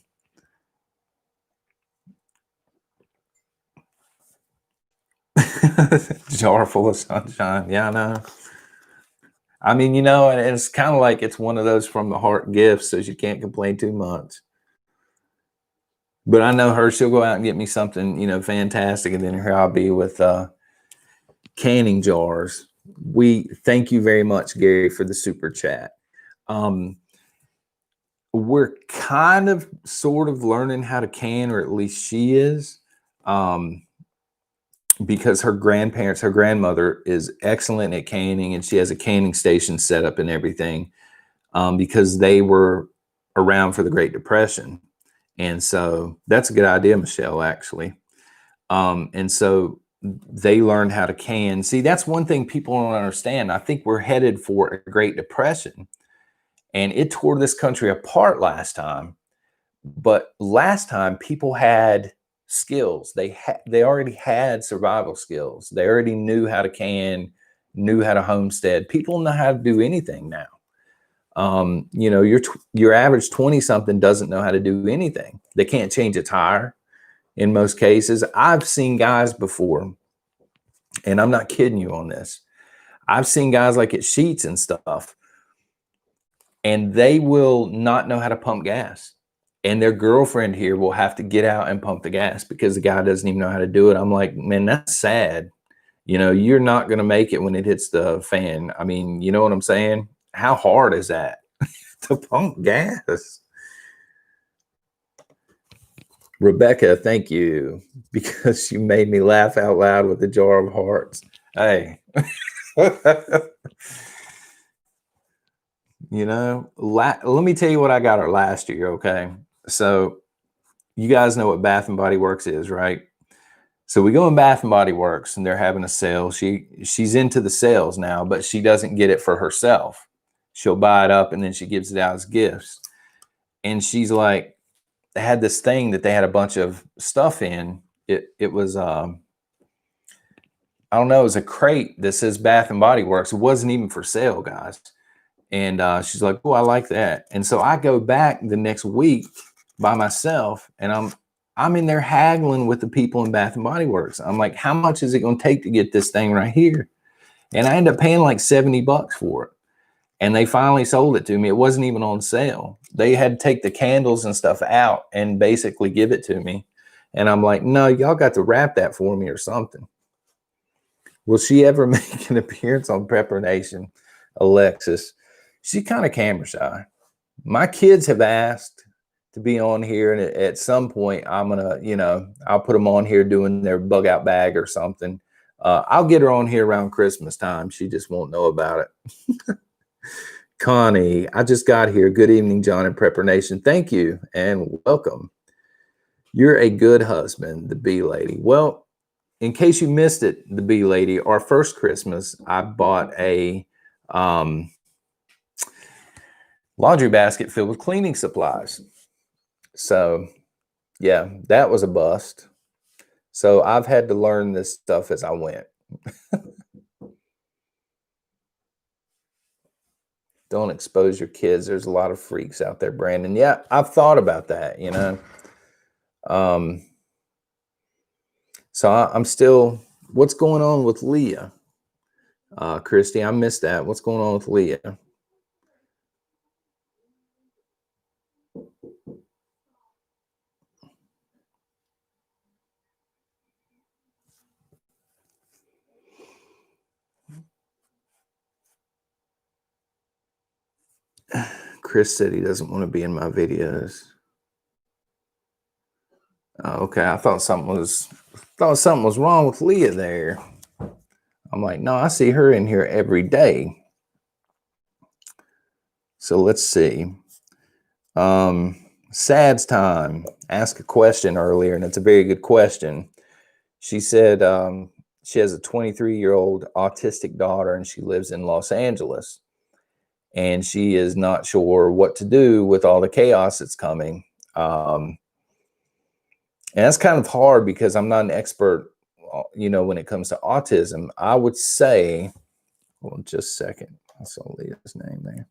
Jar full of sunshine. Yeah, I know. I mean, you know, and it's kind of like it's one of those from the heart gifts, so you can't complain too much. But I know her, she'll go out and get me something, you know, fantastic. And then here I'll be with canning jars. We thank you very much, Gary, for the super chat. We're kind of sort of learning how to can, or at least she is, because her grandmother is excellent at canning, and she has a canning station set up and everything, because they were around for the Great Depression. And so that's a good idea, Michelle, actually. And so they learned how to can. See, that's one thing people don't understand. I think we're headed for a Great Depression, and it tore this country apart last time. But last time people had skills. They already had survival skills. They already knew how to can, knew how to homestead. People know how to do anything now. You know, your average 20-something doesn't know how to do anything. They can't change a tire in most cases. I've seen guys before, and I'm not kidding you on this. I've seen guys like at Sheets and stuff, and they will not know how to pump gas. And their girlfriend here will have to get out and pump the gas because the guy doesn't even know how to do it. I'm like, man, that's sad. You know, you're not going to make it when it hits the fan. I mean, you know what I'm saying? How hard is that to pump gas? Rebecca, thank you, because you made me laugh out loud with the jar of hearts. Hey. You know, let me tell you what I got her last year, okay? So you guys know what Bath and Body Works is, right? So we go in Bath and Body Works and they're having a sale. She's into the sales now, but she doesn't get it for herself. She'll buy it up and then she gives it out as gifts. And she's like, they had this thing that they had a bunch of stuff in. It was I don't know, it was a crate that says Bath and Body Works. It wasn't even for sale, guys. And she's like, oh, I like that. And so I go back the next week by myself, and I'm in there haggling with the people in Bath and Body Works. I'm like, how much is it going to take to get this thing right here? And I ended up paying like $70 for it. And they finally sold it to me. It wasn't even on sale. They had to take the candles and stuff out and basically give it to me. And I'm like, no, y'all got to wrap that for me or something. Will she ever make an appearance on Prepper Nation? Alexis. She's kind of camera shy. My kids have asked to be on here, and at some point I'm gonna, you know, I'll put them on here doing their bug out bag or something. I'll get her on here around Christmas time. She just won't know about it. Connie, I just got here. Good evening, John and Prepper Nation. Thank you and welcome. You're a good husband, the Bee Lady. Well, in case you missed it, the Bee Lady, our first Christmas, I bought a laundry basket filled with cleaning supplies. So yeah, that was a bust. So I've had to learn this stuff as I went. Don't expose your kids. There's a lot of freaks out there, Brandon. Yeah, I've thought about that, you know. So I'm still, what's going on with Leah? Christy, I missed that. What's going on with Leah? Chris said he doesn't want to be in my videos. Okay, I thought something was wrong with Leah there. I'm like, no, I see her in here every day. So let's see. Sad's time asked a question earlier, and it's a very good question. She said she has a 23-year-old autistic daughter, and she lives in Los Angeles. And she is not sure what to do with all the chaos that's coming. And that's kind of hard because I'm not an expert, you know, when it comes to autism. I would say, hold on just a second. I saw Leah's name there.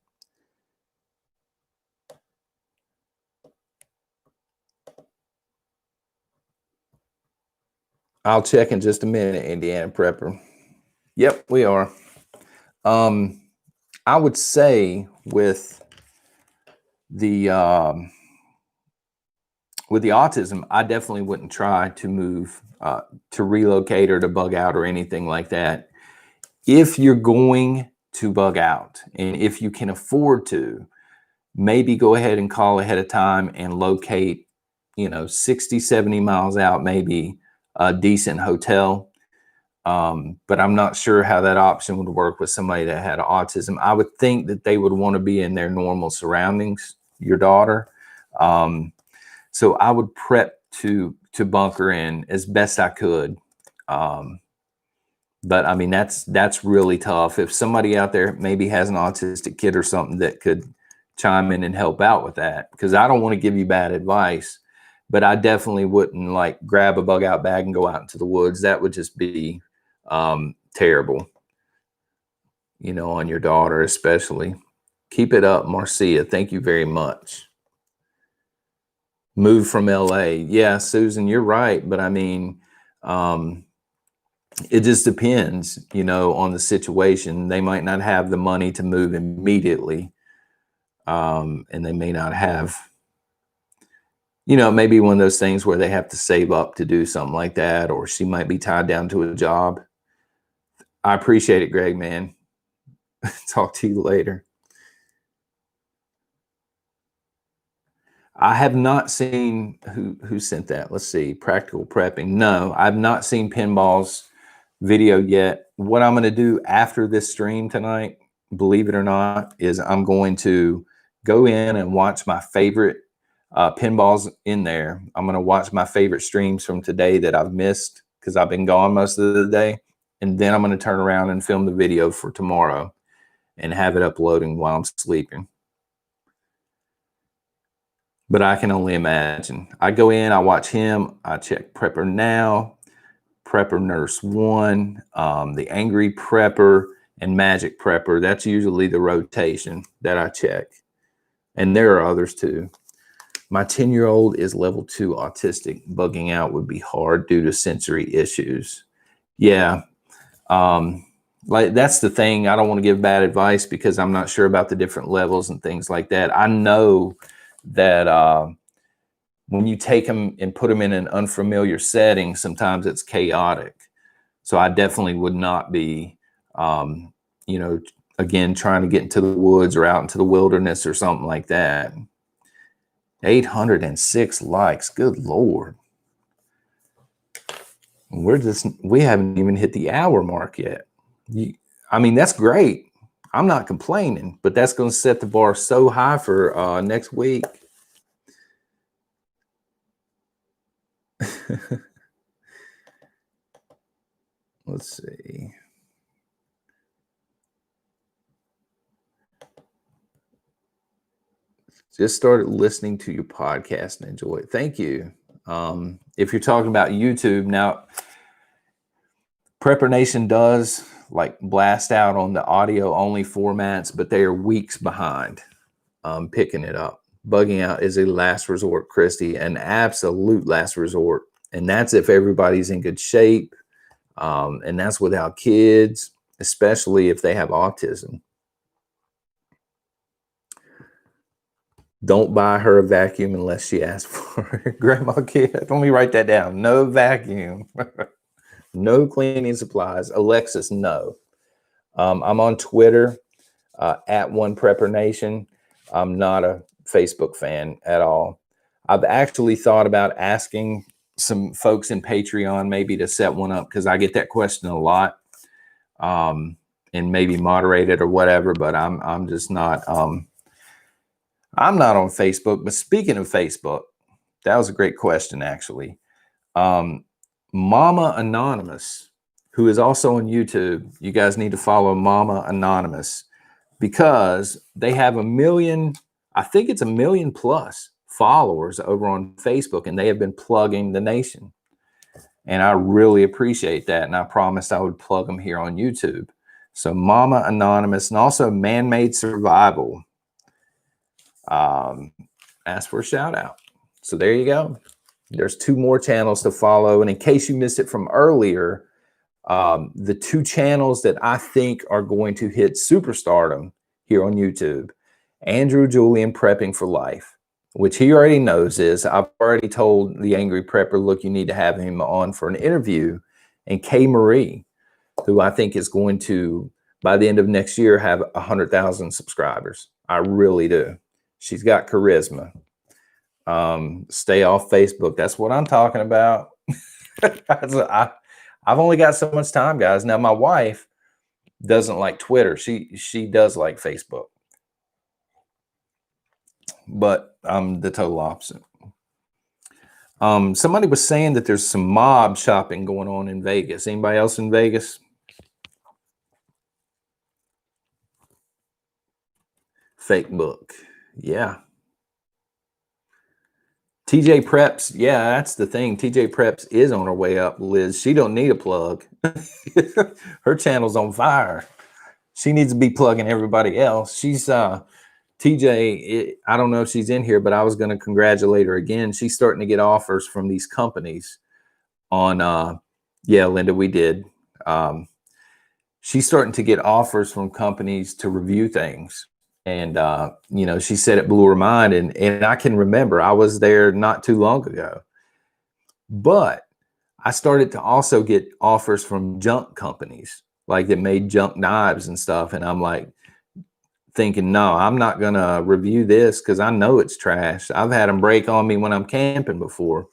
I'll check in just a minute, Indiana Prepper. Yep, we are. I would say with the with the autism, I definitely wouldn't try to move, to relocate or to bug out or anything like that. If you're going to bug out and if you can afford to, maybe go ahead and call ahead of time and locate, 60, 70 miles out, maybe a decent hotel. But I'm not sure how that option would work with somebody that had autism. I would think that they would want to be in their normal surroundings, your daughter. So I would prep to bunker in as best I could. But I mean, that's really tough. If somebody out there maybe has an autistic kid or something that could chime in and help out with that, because I don't want to give you bad advice, but I definitely wouldn't like grab a bug out bag and go out into the woods. That would just be terrible, on your daughter, especially. Keep it up, Marcia. Thank you very much. Move from LA. Yeah, Susan, you're right. But I mean, it just depends, on the situation. They might not have the money to move immediately. And they may not have, maybe one of those things where they have to save up to do something like that, or she might be tied down to a job. I appreciate it, Greg, man. Talk to you later. I have not seen who sent that. Let's see. Practical prepping. No, I've not seen Pinball's video yet. What I'm going to do after this stream tonight, believe it or not, is I'm going to go in and watch my favorite pinballs in there. I'm going to watch my favorite streams from today that I've missed because I've been gone most of the day. And then I'm going to turn around and film the video for tomorrow and have it uploading while I'm sleeping. But I can only imagine. I go in, I watch him, I check Prepper Now, Prepper Nurse 1, the Angry Prepper, and Magic Prepper. That's usually the rotation that I check. And there are others too. My 10-year-old is level 2 autistic. Bugging out would be hard due to sensory issues. Yeah. Like that's the thing. I don't want to give bad advice because I'm not sure about the different levels and things like that. I know that when you take them and put them in an unfamiliar setting, sometimes it's chaotic. So I definitely would not be, again, trying to get into the woods or out into the wilderness or something like that. 806 likes. Good Lord. We haven't even hit the hour mark yet. I mean, that's great. I'm not complaining, but that's going to set the bar so high for next week. Let's see. Just started listening to your podcast and enjoy it. Thank you. If you're talking about YouTube now, Prepper Nation does like blast out on the audio only formats, but they are weeks behind picking it up. Bugging out is a last resort, Christy, an absolute last resort. And that's if everybody's in good shape. And that's without kids, especially if they have autism. Don't buy her a vacuum unless she asks for it. Grandma kid, let me write that down. No vacuum. No cleaning supplies. Alexis, no. I'm on Twitter at One Prepper Nation. I'm not a Facebook fan at all. I've actually thought about asking some folks in Patreon maybe to set one up because I get that question a lot, and maybe moderate it or whatever. But I'm just not. I'm not on Facebook. But speaking of Facebook, that was a great question actually. Mama Anonymous, who is also on YouTube. You guys need to follow Mama Anonymous because they have 1 million, I think it's 1 million plus followers over on Facebook, and they have been plugging the nation. And I really appreciate that. And I promised I would plug them here on YouTube. So Mama Anonymous and also Man-Made Survival asked for a shout out. So there you go. There's 2 more channels to follow. And in case you missed it from earlier, the 2 channels that I think are going to hit superstardom here on YouTube, Andrew Julian Prepping for Life. which he already knows is, I've already told the Angry Prepper, look, you need to have him on for an interview. And Kay Marie, who I think is going to, by the end of next year, have 100,000 subscribers. I really do. She's got charisma. Stay off Facebook. That's what I'm talking about. I've only got so much time, guys. Now, my wife doesn't like Twitter. She does like Facebook. But I'm the total opposite. Somebody was saying that there's some mob shopping going on in Vegas. Anybody else in Vegas? Fake book. Yeah. TJ Preps. Yeah, that's the thing. TJ Preps is on her way up, Liz. She don't need a plug. Her channel's on fire. She needs to be plugging everybody else. She's TJ, I don't know if she's in here, but I was going to congratulate her again. She's starting to get offers from these companies on, yeah, Linda, we did. She's starting to get offers from companies to review things. And, you know, she said it blew her mind. And I can remember I was there not too long ago. But I started to also get offers from junk companies, like that made junk knives and stuff. And I'm like, thinking, no, I'm not going to review this because I know it's trash. I've had them break on me when I'm camping before.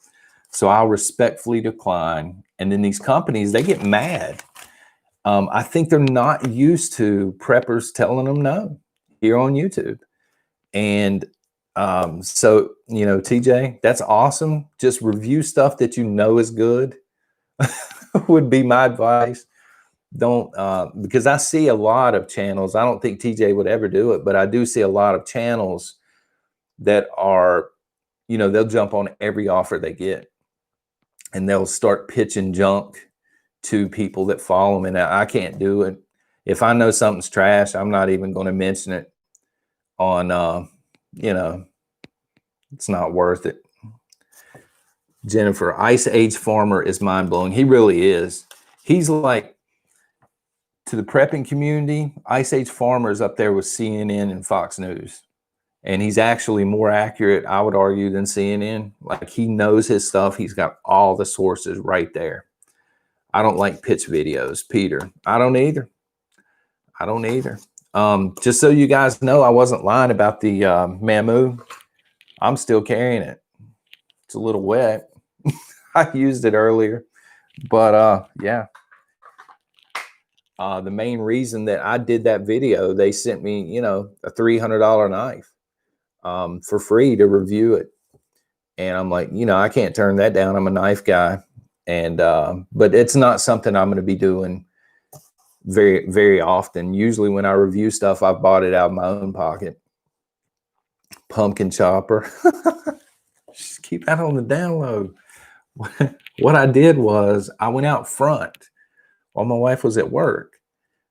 So I'll respectfully decline. And then these companies, they get mad. I think they're not used to preppers telling them no here on YouTube. And so, you know, TJ, that's awesome. Just review stuff that you know is good would be my advice. Don't, because I see a lot of channels. I don't think TJ would ever do it, but I do see a lot of channels that are, you know, they'll jump on every offer they get and they'll start pitching junk to people that follow them. And I can't do it. If I know something's trash, I'm not even going to mention it on, you know, it's not worth it. Jennifer, Ice Age Farmer is mind blowing. He really is. He's like, to the prepping community, Ice Age Farmer is up there with CNN and Fox News. And he's actually more accurate, I would argue, than CNN. Like, he knows his stuff. He's got all the sources right there. I don't like pitch videos, Peter. I don't either. I don't either. Just so you guys know, I wasn't lying about the Mamu. I'm still carrying it. It's a little wet. I used it earlier. But, yeah. The main reason that I did that video, they sent me, you know, a $300 knife for free to review it. And I'm like, you know, I can't turn that down. I'm a knife guy. And, but it's not something I'm going to be doing very, very often. Usually when I review stuff, I've bought it out of my own pocket. Pumpkin chopper. Just keep that on the download. What I did was I went out front while my wife was at work,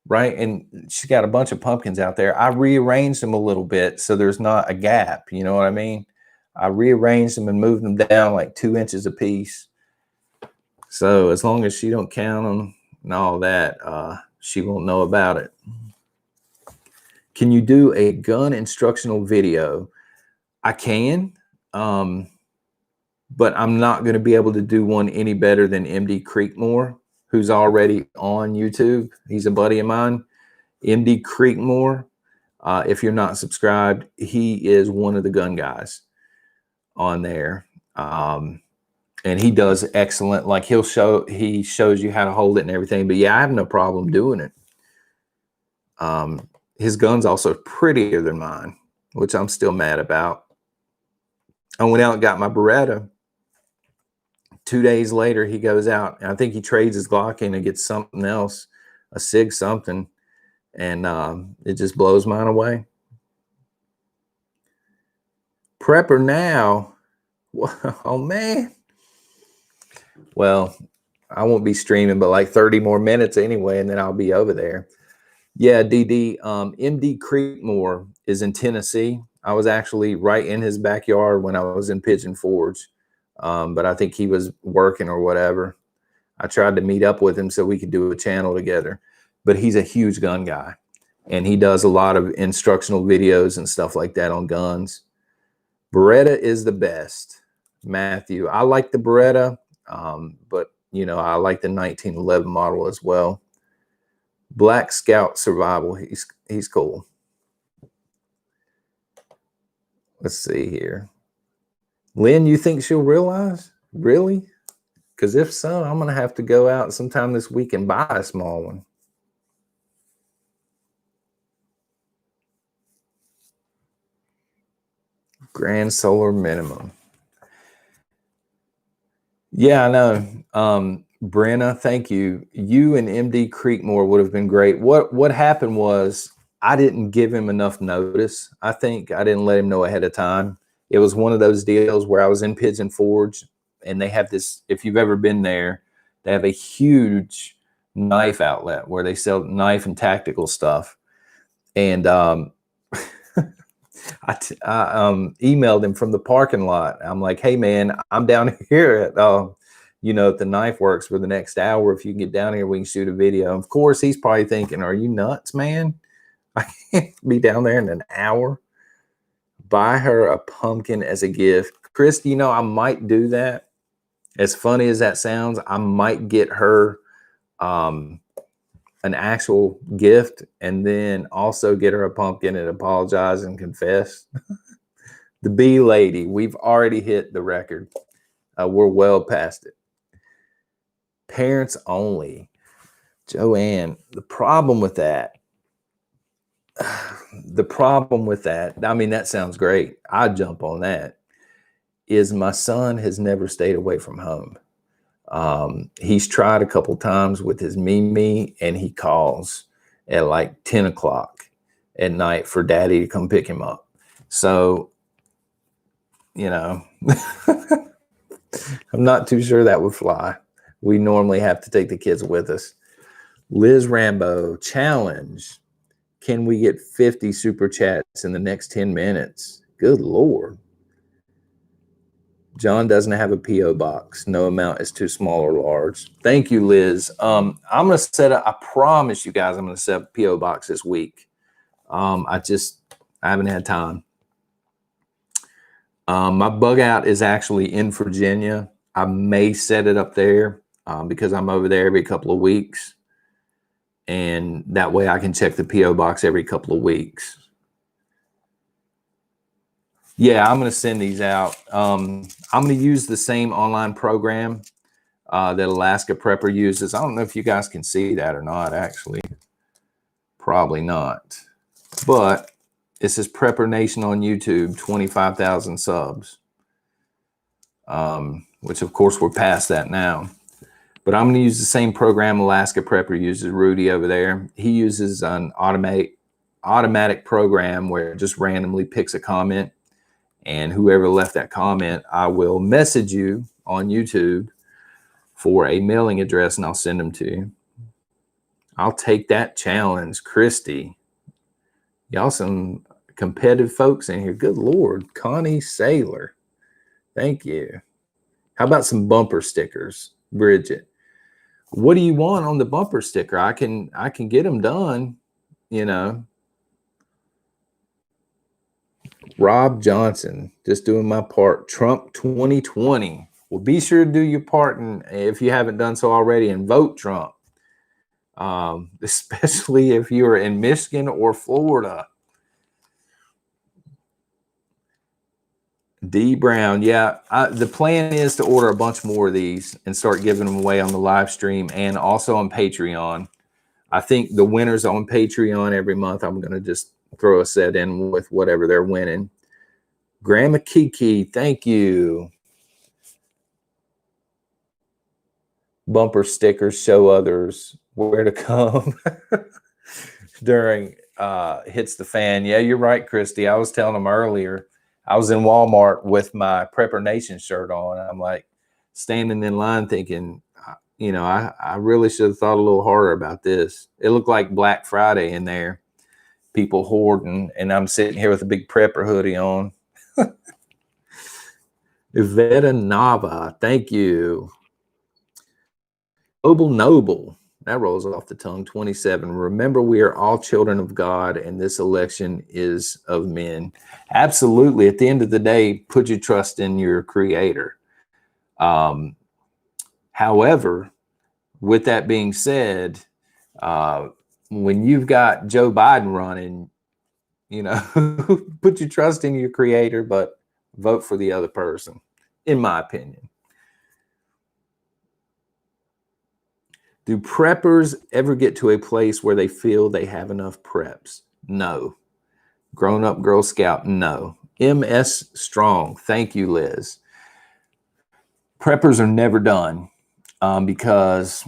right? And she got a bunch of pumpkins out there. I rearranged them a little bit so there's not a gap. You know what I mean? I rearranged them and moved them down like 2 inches a piece. So as long as she don't count them and all that, she won't know about it. Can you do a gun instructional video? I can, but I'm not going to be able to do one any better than MD Creekmore, who's already on YouTube. He's a buddy of mine. MD Creekmore, if you're not subscribed, he is one of the gun guys on there. And he does excellent. Like he shows you how to hold it and everything. But yeah, I have no problem doing it. His gun's also prettier than mine, which I'm still mad about. I went out and got my Beretta. 2 days later, he goes out, and I think he trades his Glock in and gets something else, a SIG something, and it just blows mine away. Prepper now. Oh, man. Well, I won't be streaming, but like 30 more minutes anyway, and then I'll be over there. Yeah, DD, MD Creekmore is in Tennessee. I was actually right in his backyard when I was in Pigeon Forge. But I think he was working or whatever. I tried to meet up with him so we could do a channel together. But he's a huge gun guy. And he does a lot of instructional videos and stuff like that on guns. Beretta is the best. Matthew, I like the Beretta, but you know, I like the 1911 model as well. Black Scout Survival, he's cool. Let's see here. Lynn, you think she'll realize? Really? Because if so, I'm going to have to go out sometime this week and buy a small one. Grand Solar Minimum. Yeah, I know. Brenna, thank you. You and MD Creekmore would have been great. What happened was I didn't give him enough notice. I think I didn't let him know ahead of time. It was one of those deals where I was in Pigeon Forge, and they have this, if you've ever been there, they have a huge knife outlet where they sell knife and tactical stuff. And I emailed him from the parking lot. I'm like, hey man, I'm down here at you know, at the Knife Works for the next hour. If you can get down here, we can shoot a video. Of course, he's probably thinking, are you nuts, man? I can't be down there in an hour. Buy her a pumpkin as a gift. Chris, you know, I might do that. As funny as that sounds, I might get her an actual gift and then also get her a pumpkin and apologize and confess. The bee lady, we've already hit the record. We're well past it. Parents only. Joanne, the problem with that, I mean, that sounds great. I'd jump on that. Is my son has never stayed away from home. He's tried a couple times with his Mimi, and he calls at like 10 o'clock at night for daddy to come pick him up. So, you know, I'm not too sure that would fly. We normally have to take the kids with us. Liz Rambo, challenge. Can we get 50 super chats in the next 10 minutes? Good Lord. John doesn't have a P.O. box. No amount is too small or large. Thank you, Liz. I'm going to set up, I promise you guys, I'm going to set up a P.O. box this week. I haven't had time. My bug out is actually in Virginia. I may set it up there because I'm over there every couple of weeks. And that way I can check the P.O. box every couple of weeks. Yeah, I'm going to send these out. I'm going to use the same online program that Alaska Prepper uses. I don't know if you guys can see that or not, actually. Probably not. But it says Prepper Nation on YouTube, 25,000 subs. Which, of course, we're past that now. But I'm going to use the same program Alaska Prepper uses, Rudy over there. He uses an automatic program where it just randomly picks a comment. And whoever left that comment, I will message you on YouTube for a mailing address, and I'll send them to you. I'll take that challenge, Christy. Y'all some competitive folks in here. Good Lord. Connie Saylor. Thank you. How about some bumper stickers, Bridget? What do you want on the bumper sticker? I can get them done, you know. Rob Johnson, just doing my part. Trump 2020. Well, be sure to do your part, and if you haven't done so already, and vote Trump. Especially if you're in Michigan or Florida. D Brown, yeah, the plan is to order a bunch more of these and start giving them away on the live stream and also on Patreon. I think the winners on Patreon every month, I'm going to just throw a set in with whatever they're winning. Grandma Kiki, thank you. Bumper stickers show others where to come during hits the fan. Yeah, you're right, Christy. I was telling them earlier, I was in Walmart with my Prepper Nation shirt on. I'm like standing in line thinking, you know, I really should have thought a little harder about this. It looked like Black Friday in there. People hoarding, and I'm sitting here with a big Prepper hoodie on. Iveta Nava, thank you. Noble, That rolls off the tongue. 27. Remember, we are all children of God, and this election is of men. Absolutely. At the end of the day, put your trust in your creator. However, with that being said, when you've got Joe Biden running, put your trust in your creator, but vote for the other person, in my opinion. Do preppers ever get to a place where they feel they have enough preps? No. Grown up Girl Scout? No. MS Strong. Thank you, Liz. Preppers are never done because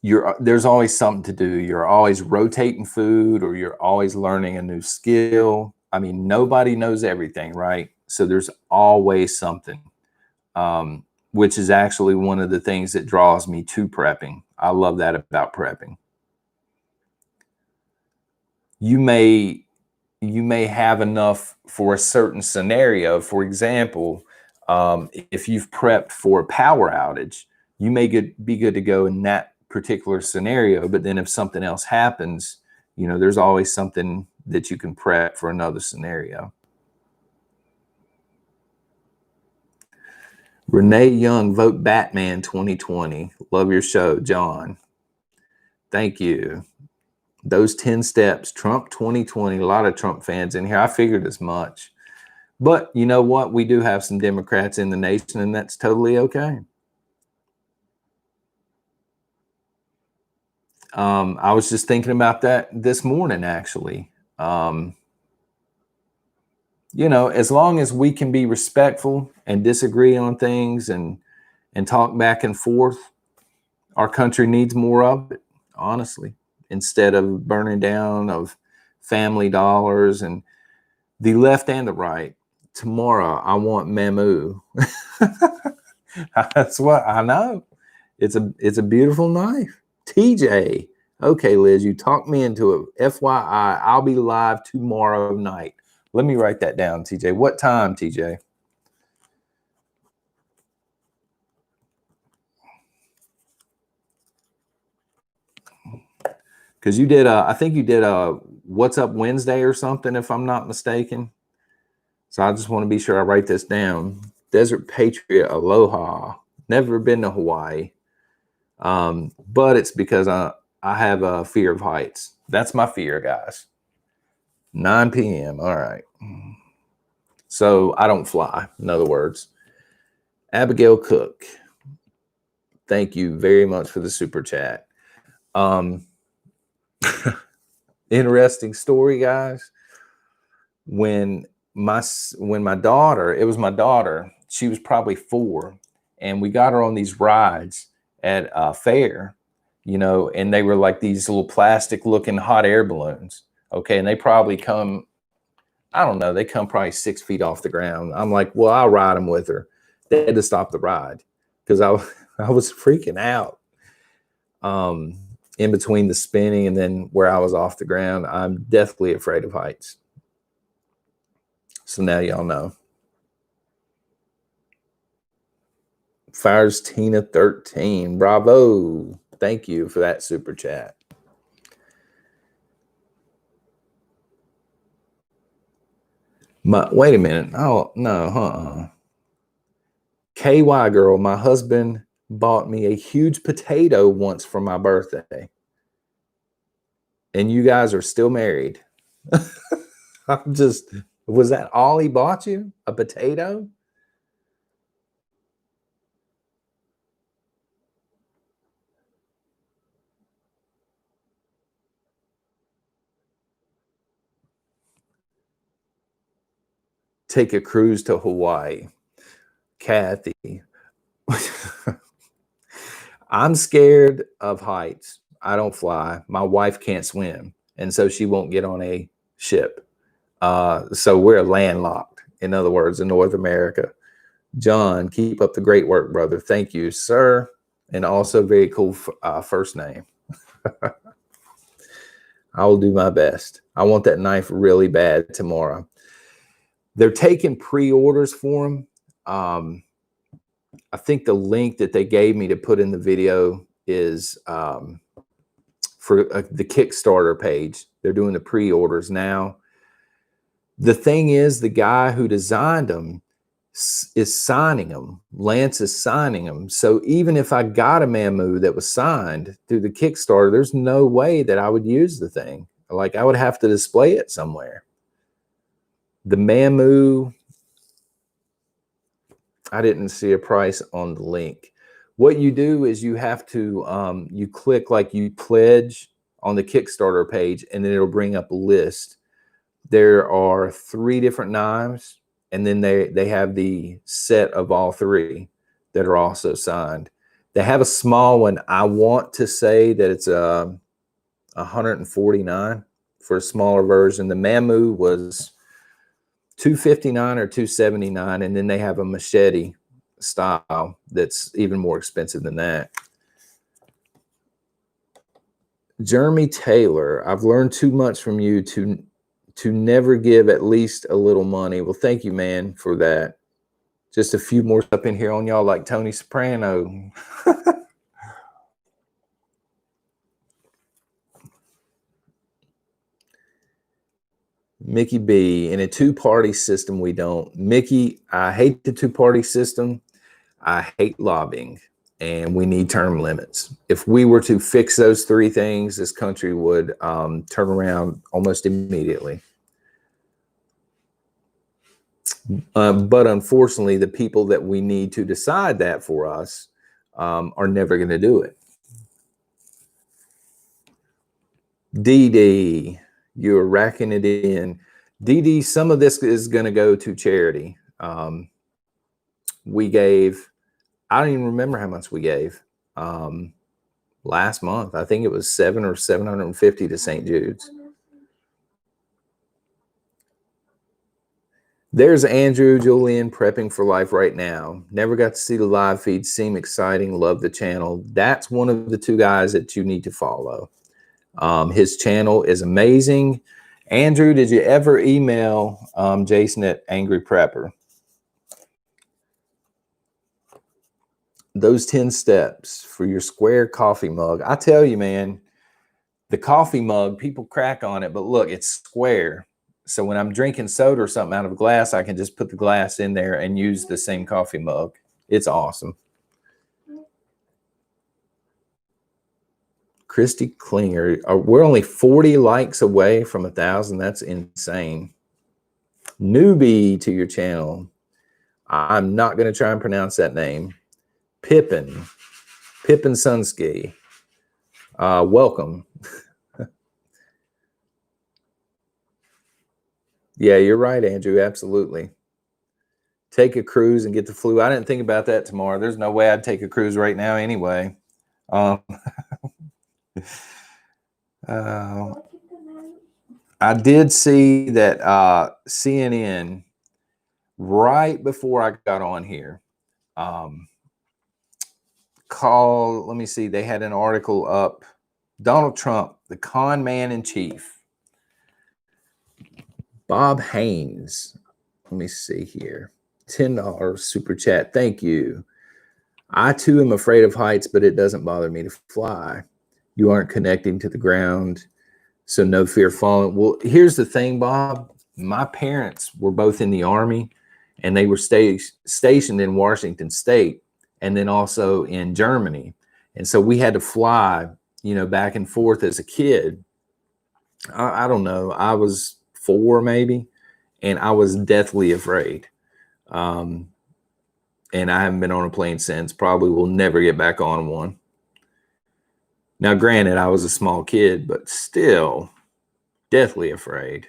there's always something to do. You're always rotating food, or you're always learning a new skill. I mean, nobody knows everything, right? So there's always something. Which is actually one of the things that draws me to prepping. I love that about prepping. You may have enough for a certain scenario. For example, if you've prepped for a power outage, you may be good to go in that particular scenario. But then if something else happens, there's always something that you can prep for another scenario. Renee Young, vote Batman 2020. Love your show, John. Thank you. Those 10 steps, Trump 2020. A lot of Trump fans in here. I figured as much. But you know what? We do have some Democrats in the nation, and that's totally okay. I was just thinking about that this morning, actually. As long as we can be respectful and disagree on things and talk back and forth, our country needs more of it, honestly, instead of burning down of family dollars and the left and the right. Tomorrow, I want Mamu. That's what I know. It's a beautiful knife. TJ. Okay, Liz, you talked me into it. FYI, I'll be live tomorrow night. Let me write that down, TJ. What time, TJ? Because you did, I think you did a What's Up Wednesday or something, if I'm not mistaken. So I just want to be sure I write this down. Desert Patriot, aloha. Never been to Hawaii. But it's because I have a fear of heights. That's my fear, guys. 9 p.m. All right. So I don't fly, in other words. Abigail Cook. Thank you very much for the super chat. Interesting story, guys. When my daughter, it was my daughter, she was probably 4, and we got her on these rides at a fair, and they were like these little plastic looking hot air balloons. Okay. And they probably come, I don't know, they come probably 6 feet off the ground. I'm like, well, I'll ride them with her. They had to stop the ride because I was freaking out. In between the spinning and then where I was off the ground, I'm deathly afraid of heights. So now y'all know. Fires Tina 13. Bravo. Thank you for that super chat. Wait a minute. Oh, no. KY girl, my husband bought me a huge potato once for my birthday. And you guys are still married. Was that all he bought you? A potato? Take a cruise to Hawaii. Kathy. I'm scared of heights. I don't fly. My wife can't swim, and so she won't get on a ship. So we're landlocked, in other words, in North America. John, keep up the great work, brother. Thank you, sir. And also very cool first name. I will do my best. I want that knife really bad tomorrow. They're taking pre-orders for them. I think the link that they gave me to put in the video is for the Kickstarter page. They're doing the pre-orders now. The thing is, the guy who designed them is signing them. Lance is signing them. So even if I got a Mamu that was signed through the Kickstarter, there's no way that I would use the thing. Like, I would have to display it somewhere. The Mamu, I didn't see a price on the link. What you do is you have to, you click like you pledge on the Kickstarter page, and then it'll bring up a list. There are 3 different knives, and then they have the set of all 3 that are also signed. They have a small one. I want to say that it's $149 for a smaller version. The Mamu was $259 or $279, and then they have a machete style that's even more expensive than that. Jeremy Taylor, I've learned too much from you to never give at least a little money. Well, thank you, man, for that. Just a few more up in here on y'all like Tony Soprano. Mickey B, in a 2-party system, we don't. Mickey, I hate the 2-party system. I hate lobbying, and we need term limits. If we were to fix those 3 things, this country would turn around almost immediately. But unfortunately, the people that we need to decide that for us are never going to do it. DD, you're racking it in. DD, some of this is going to go to charity. We gave, I don't even remember how much we gave last month. I think it was $700 or $750 to St. Jude's. There's Andrew, Julian, prepping for life right now. Never got to see the live feed. Seem exciting. Love the channel. That's one of the 2 guys that you need to follow. His channel is amazing. Andrew, did you ever email Jason at Angry Prepper? Those 10 steps for your square coffee mug. I tell you, man, the coffee mug, people crack on it, but look, it's square. So when I'm drinking soda or something out of a glass, I can just put the glass in there and use the same coffee mug. It's awesome. Christy Klinger, we're only 40 likes away from 1,000. That's insane. Newbie to your channel. I'm not going to try and pronounce that name. Pippin Sunski. Welcome. Yeah, you're right, Andrew. Absolutely. Take a cruise and get the flu. I didn't think about that tomorrow. There's no way I'd take a cruise right now anyway. I did see that CNN, right before I got on here, let me see, they had an article up, Donald Trump, the con man in chief. Bob Haynes, let me see here, $10 super chat, thank you. I too am afraid of heights, but it doesn't bother me to fly. You aren't connecting to the ground, so no fear falling. Well, here's the thing, Bob. My parents were both in the Army, and they were stationed in Washington State and then also in Germany. And so we had to fly, you know, back and forth as a kid. I don't know. I was 4 maybe, and I was deathly afraid. And I haven't been on a plane since. Probably will never get back on one. Now, granted, I was a small kid, but still deathly afraid.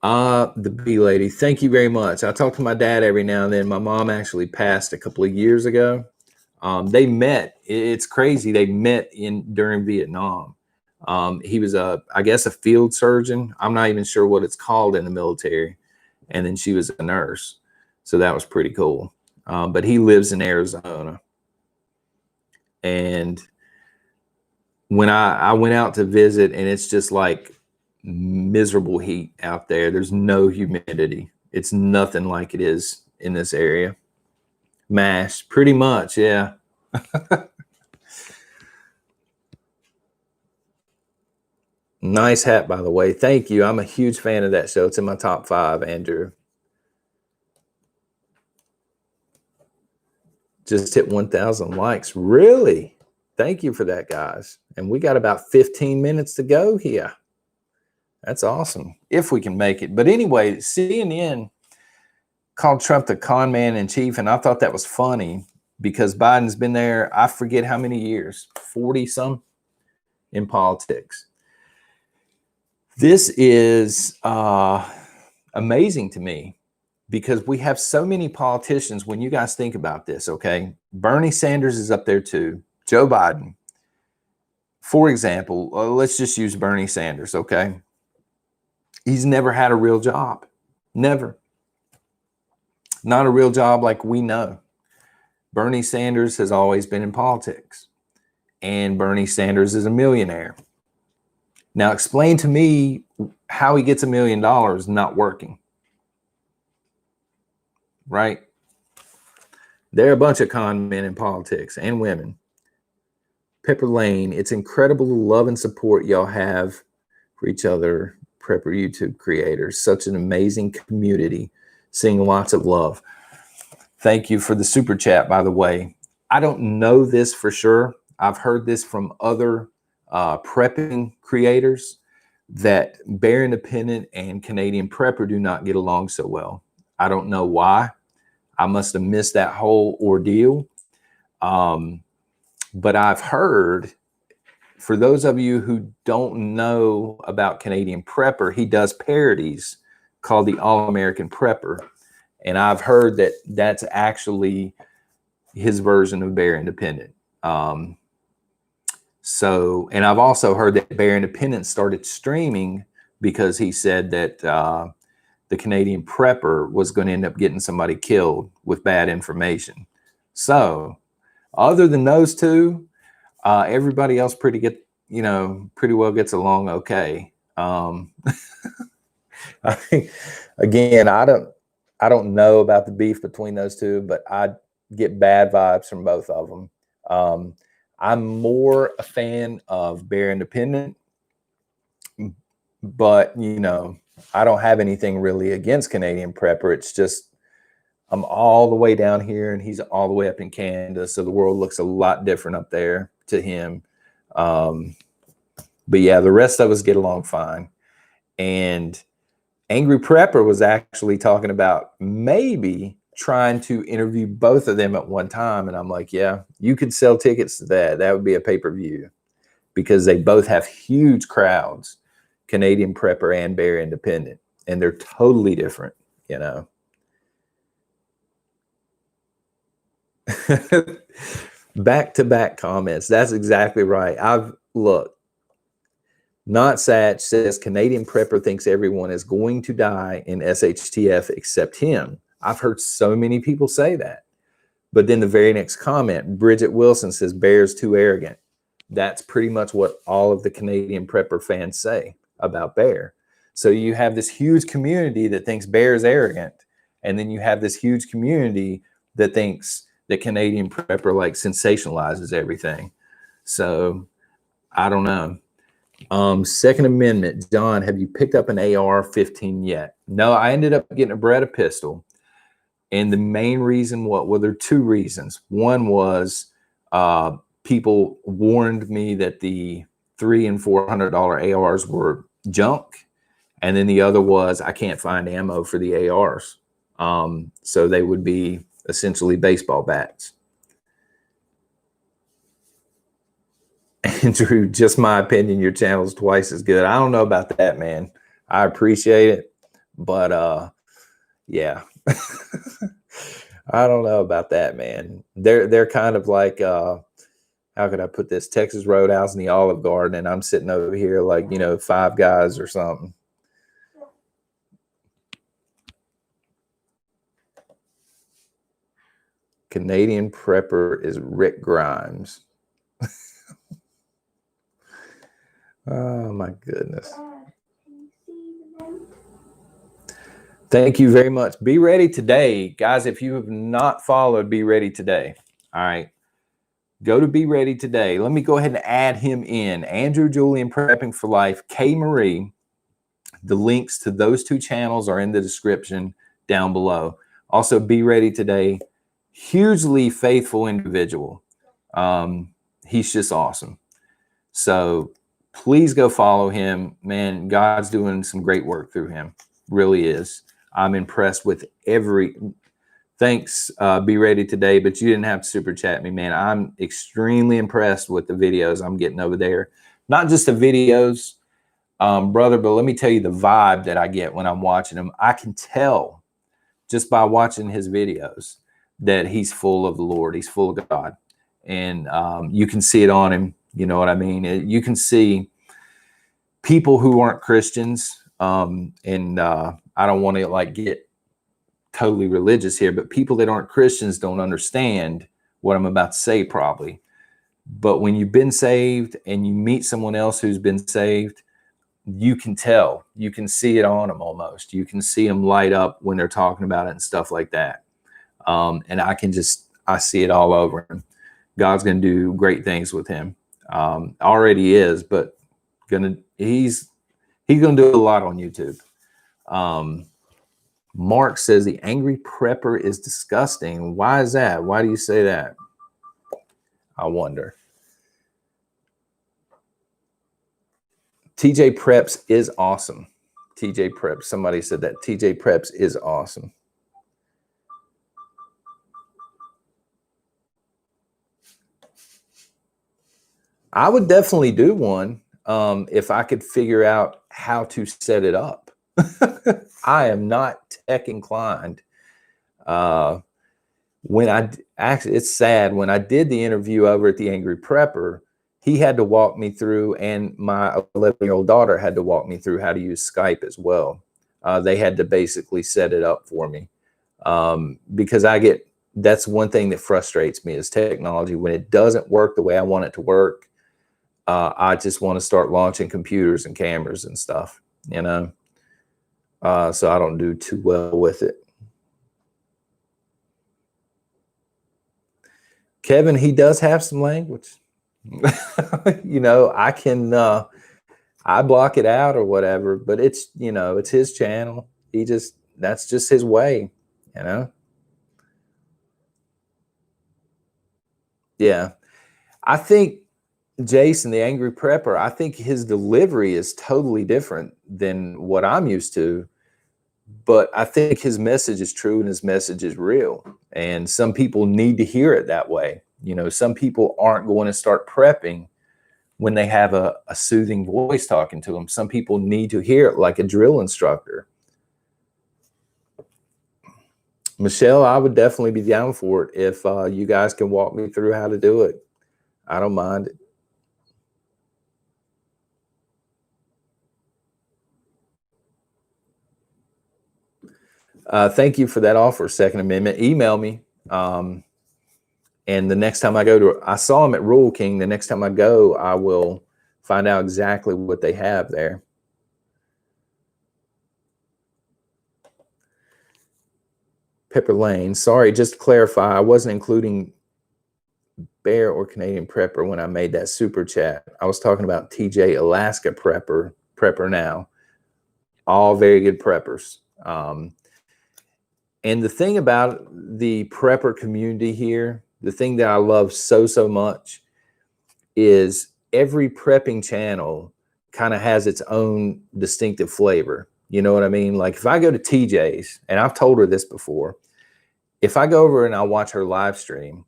The bee lady, thank you very much. I talk to my dad every now and then. My mom actually passed a couple of years ago. They met. It's crazy. They met during Vietnam. He was I guess a field surgeon. I'm not even sure what it's called in the military. And then she was a nurse. So that was pretty cool. But he lives in Arizona. And when I went out to visit, and it's just like miserable heat out there. There's no humidity. It's nothing like it is in this area. MASH, pretty much, yeah. Nice hat, by the way. Thank you. I'm a huge fan of that show. It's in my top 5, Andrew. Just hit 1,000 likes. Really? Thank you for that, guys. And we got about 15 minutes to go here. That's awesome, if we can make it. But anyway, CNN called Trump the con man in chief, and I thought that was funny because Biden's been there, I forget how many years, 40 some in politics. This is amazing to me because we have so many politicians. When you guys think about this, okay, Bernie Sanders is up there too, Joe Biden. For example, let's just use Bernie Sanders, okay? He's never had a real job, never. Not a real job like we know. Bernie Sanders has always been in politics, and Bernie Sanders is a millionaire. Now explain to me how he gets $1 million not working, right? There are a bunch of con men in politics and women. Pepper Lane, it's incredible the love and support y'all have for each other, prepper YouTube creators. Such an amazing community, seeing lots of love. Thank you for the super chat, by the way. I don't know this for sure. I've heard this from other prepping creators that Bear Independent and Canadian Prepper do not get along so well. I don't know why. I must have missed that whole ordeal. But I've heard, for those of you who don't know about Canadian Prepper, he does parodies called the All-American Prepper. And I've heard that that's actually his version of Bear Independent. And I've also heard that Bear Independent started streaming because he said that the Canadian Prepper was going to end up getting somebody killed with bad information. So other than those two, everybody else pretty well gets along okay. Again, I don't know about the beef between those two, but I get bad vibes from both of them. I'm more a fan of Bear Independent, but I don't have anything really against Canadian Prepper. It's just I'm all the way down here and he's all the way up in Canada, so the world looks a lot different up there to him. But yeah, the rest of us get along fine. And Angry Prepper was actually talking about maybe trying to interview both of them at one time. And I'm like, yeah, you could sell tickets to that. That would be a pay-per-view because they both have huge crowds, Canadian Prepper and Bear Independent. And they're totally different, Back-to-back comments. That's exactly right. Not Satch says Canadian Prepper thinks everyone is going to die in SHTF except him. I've heard so many people say that. But then the very next comment, Bridget Wilson says Bear's too arrogant. That's pretty much what all of the Canadian Prepper fans say about Bear. So you have this huge community that thinks Bear's arrogant. And then you have this huge community that thinks that Canadian Prepper sensationalizes everything. So I don't know. Second Amendment, John, have you picked up an AR-15 yet? No, I ended up getting a Beretta pistol. And the main reason, there are two reasons. One was people warned me that the $300 and $400 ARs were junk. And then the other was I can't find ammo for the ARs. So they would be essentially baseball bats. Andrew, just my opinion, your channel is twice as good. I don't know about that, man. I appreciate it, but yeah. I don't know about that, man. They're kind of like how could I put this? Texas Roadhouse and the Olive Garden, and I'm sitting over here like, Five Guys or something. Canadian Prepper is Rick Grimes. Oh my goodness. Thank you very much. Be ready today. Guys, if you have not followed Be Ready Today, all right, go to Be Ready Today. Let me go ahead and add him in. Andrew Julian Prepping for Life, K. Marie. The links to those two channels are in the description down below. Also, Be Ready Today, hugely faithful individual. He's just awesome. So please go follow him. Man, God's doing some great work through him. Really is. I'm impressed with every... Thanks, Be Ready Today, but you didn't have to super chat me, man. I'm extremely impressed with the videos I'm getting over there. Not just the videos, brother, but let me tell you the vibe that I get when I'm watching him. I can tell just by watching his videos that he's full of the Lord. He's full of God. And you can see it on him. You know what I mean? You can see people who aren't Christians, and I don't want to like get totally religious here, but people that aren't Christians don't understand what I'm about to say probably. But when you've been saved and you meet someone else who's been saved, you can tell. You can see it on them almost. You can see them light up when they're talking about it and stuff like that. And I see it all over him. God's going to do great things with him. Already is, but he's going to do a lot on YouTube. Mark says the angry prepper is disgusting. Why is that? Why do you say that? I wonder. TJ Preps is awesome. TJ Preps. Somebody said that. TJ Preps is awesome. I would definitely do one if I could figure out how to set it up. I am not tech inclined. It's sad. When I did the interview over at the Angry Prepper, he had to walk me through, and my 11-year-old daughter had to walk me through how to use Skype as well. They had to basically set it up for me because that's one thing that frustrates me is technology. When it doesn't work the way I want it to work, I just want to start launching computers and cameras and stuff, you know? So I don't do too well with it. Kevin, he does have some language. You know, I block it out or whatever, but it's, you know, it's his channel. That's just his way, you know? Yeah. I think Jason, the Angry Prepper, I think his delivery is totally different than what I'm used to, but I think his message is true and his message is real. And some people need to hear it that way. You know, some people aren't going to start prepping when they have a soothing voice talking to them. Some people need to hear it like a drill instructor. Michelle, I would definitely be down for it if you guys can walk me through how to do it. I don't mind it. Thank you for that offer, Second Amendment. Email me. And the next time I go I saw him at Rule King. The next time I go, I will find out exactly what they have there. Pepper Lane. Sorry, just to clarify, I wasn't including Bear or Canadian Prepper when I made that super chat. I was talking about TJ Alaska Prepper Now. All very good preppers. And the thing about the prepper community here, the thing that I love so much is every prepping channel kind of has its own distinctive flavor. You know what I mean? Like if I go to TJ's, and I've told her this before, if I go over and I watch her live stream,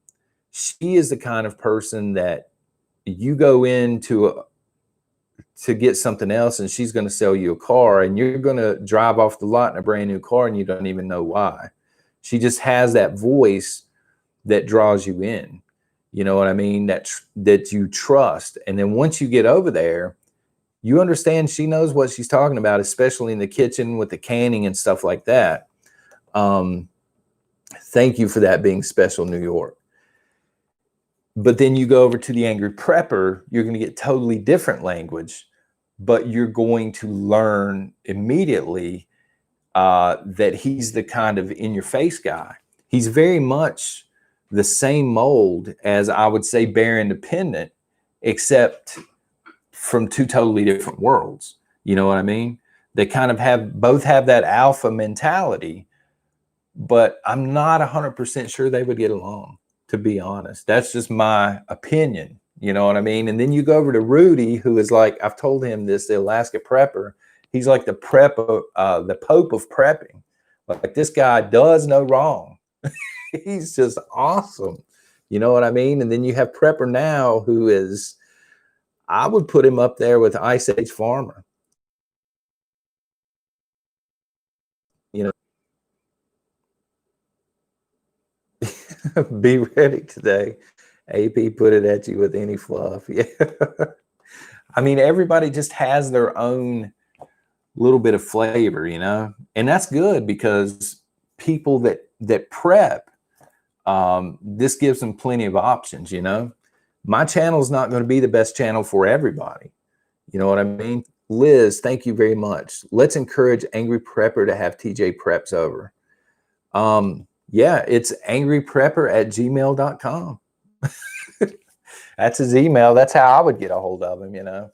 she is the kind of person that you go in to get something else and she's going to sell you a car and you're going to drive off the lot in a brand new car and you don't even know why. She just has that voice that draws you in. You know what I mean? That you trust. And then once you get over there, you understand she knows what she's talking about, especially in the kitchen with the canning and stuff like that. Thank you for that being special, New York. But then you go over to the Angry Prepper, you're going to get totally different language, but you're going to learn immediately that he's the kind of in-your-face guy. He's very much the same mold as, I would say, Bear Independent, except from two totally different worlds. You know what I mean? They kind of both have that alpha mentality, but I'm not 100% sure they would get along, to be honest. That's just my opinion. You know what I mean? And then you go over to Rudy, who is like, I've told him this, the Alaska prepper. He's like the the Pope of prepping. Like, this guy does no wrong. He's just awesome. You know what I mean? And then you have Prepper Now, who is, I would put him up there with Ice Age Farmer. You know, be ready today. AP put it at you with any fluff. Yeah. I mean, everybody just has their own little bit of flavor, you know, and that's good, because people that prep, this gives them plenty of options. You know, my channel is not going to be the best channel for everybody. You know what I mean? Liz, thank you very much. Let's encourage Angry Prepper to have TJ Preps over. Yeah, it's angryprepper@gmail.com. That's his email. That's how I would get a hold of him, you know.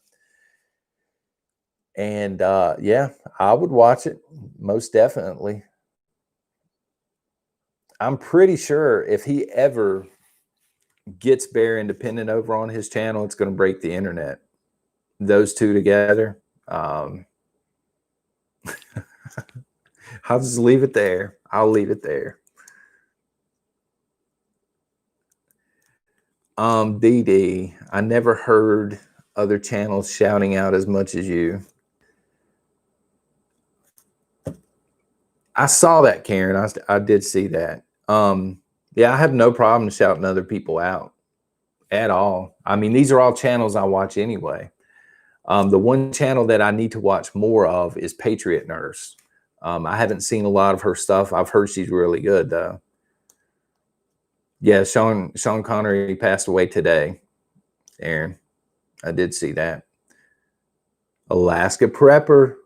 And yeah, I would watch it, most definitely. I'm pretty sure if he ever gets Bear Independent over on his channel, it's going to break the internet. Those two together. I'll just leave it there. I'll leave it there. DD, I never heard other channels shouting out as much as you. I saw that, Karen. I did see that. Yeah, I have no problem shouting other people out at all. I mean, these are all channels I watch anyway. The one channel that I need to watch more of is Patriot Nurse. I haven't seen a lot of her stuff. I've heard she's really good, though. Yeah, Sean Connery passed away today, Aaron. I did see that. Alaska Prepper.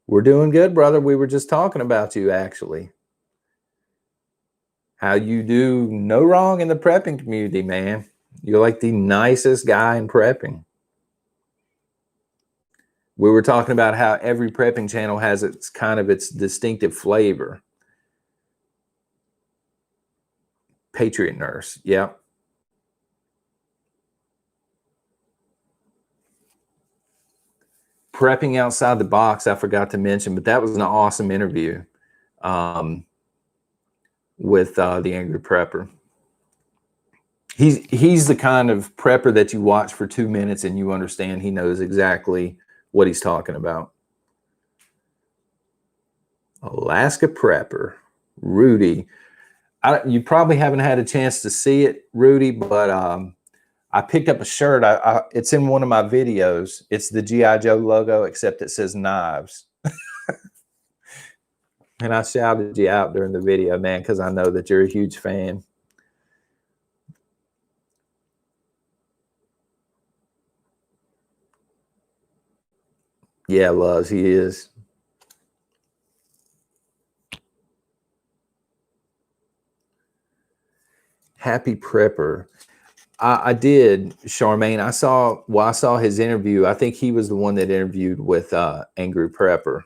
We're doing good, brother. We were just talking about you, actually. How you do no wrong in the prepping community, man. You're like the nicest guy in prepping. We were talking about how every prepping channel has its kind of its distinctive flavor. Patriot Nurse. Yeah. Prepping Outside the Box, I forgot to mention, but that was an awesome interview with the Angry Prepper. He's the kind of prepper that you watch for 2 minutes and you understand he knows exactly what he's talking about. Alaska Prepper, Rudy. You probably haven't had a chance to see it, Rudy, but I picked up a shirt. It's in one of my videos. It's the G.I. Joe logo, except it says knives. And I shouted you out during the video, man, because I know that you're a huge fan. Yeah, loves, he is. Happy Prepper. I did, Charmaine. I saw his interview. I think he was the one that interviewed with Angry Prepper.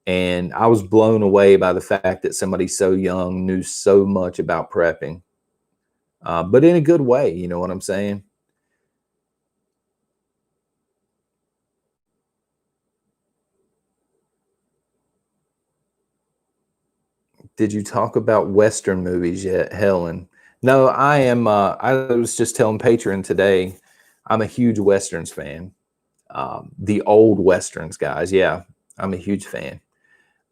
And I was blown away by the fact that somebody so young knew so much about prepping. But in a good way, you know what I'm saying? Did you talk about Western movies yet, Helen? No, I am. I was just telling Patreon today, I'm a huge Westerns fan. The old Westerns, guys. Yeah, I'm a huge fan.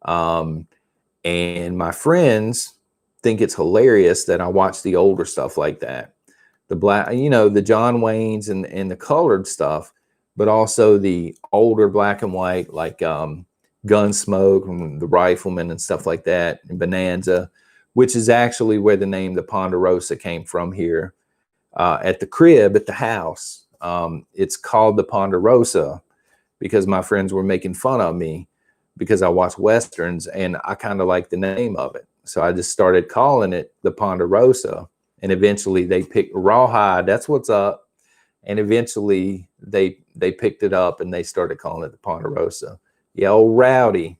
And my friends think it's hilarious that I watch the older stuff like that. The black, you know, the John Waynes and the colored stuff, but also the older black and white, like Gunsmoke and the Rifleman and stuff like that, and Bonanza, which is actually where the name the Ponderosa came from here at the crib at the house. It's called the Ponderosa because my friends were making fun of me. because I watch Westerns and I kind of like the name of it. So I just started calling it the Ponderosa, and eventually they picked Rawhide. That's what's up. And eventually they picked it up and they started calling it the Ponderosa. Yeah, old Rowdy.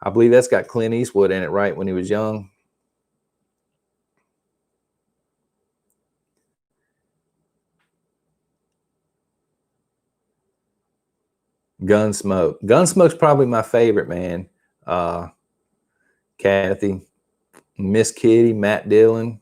I believe that's got Clint Eastwood in it, right, when he was young. Gunsmoke. Gunsmoke's probably my favorite, man. Kathy, Miss Kitty, Matt Dillon.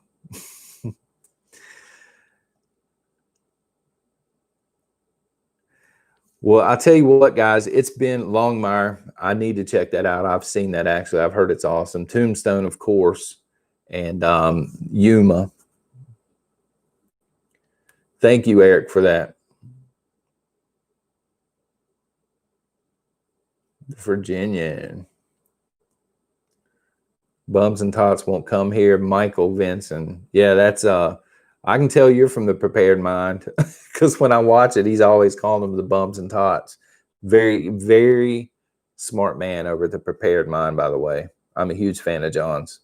Well, I'll tell you what, guys, it's been Longmire. I need to check that out. I've seen that, actually. I've heard it's awesome. Tombstone, of course, and Yuma. Thank you, Eric, for that. Virginia. Bums and Tots won't come here. Michael Vinson. Yeah, that's I can tell you're from the Prepared Mind, because when I watch it, he's always calling them the Bums and Tots. Very, very smart man over at the Prepared Mind, by the way. I'm a huge fan of John's.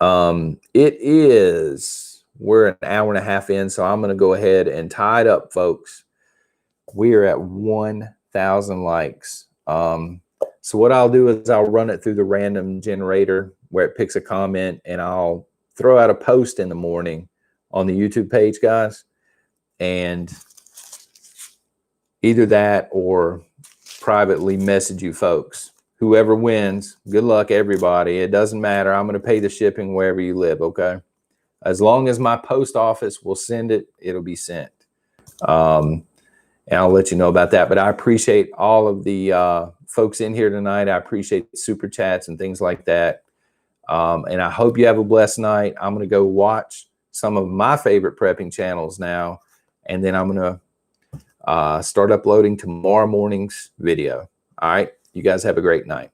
It is, we're an hour and a half in, so I'm going to go ahead and tie it up, folks. We are at 1,000 likes. So what I'll do is I'll run it through the random generator where it picks a comment, and I'll throw out a post in the morning on the YouTube page, guys. And either that or privately message you folks. Whoever wins, good luck, everybody. It doesn't matter. I'm going to pay the shipping wherever you live, okay? As long as my post office will send it, it'll be sent. And I'll let you know about that. But I appreciate all of the folks in here tonight. I appreciate super chats and things like that. And I hope you have a blessed night. I'm going to go watch some of my favorite prepping channels now. And then I'm going to start uploading tomorrow morning's video. All right. You guys have a great night.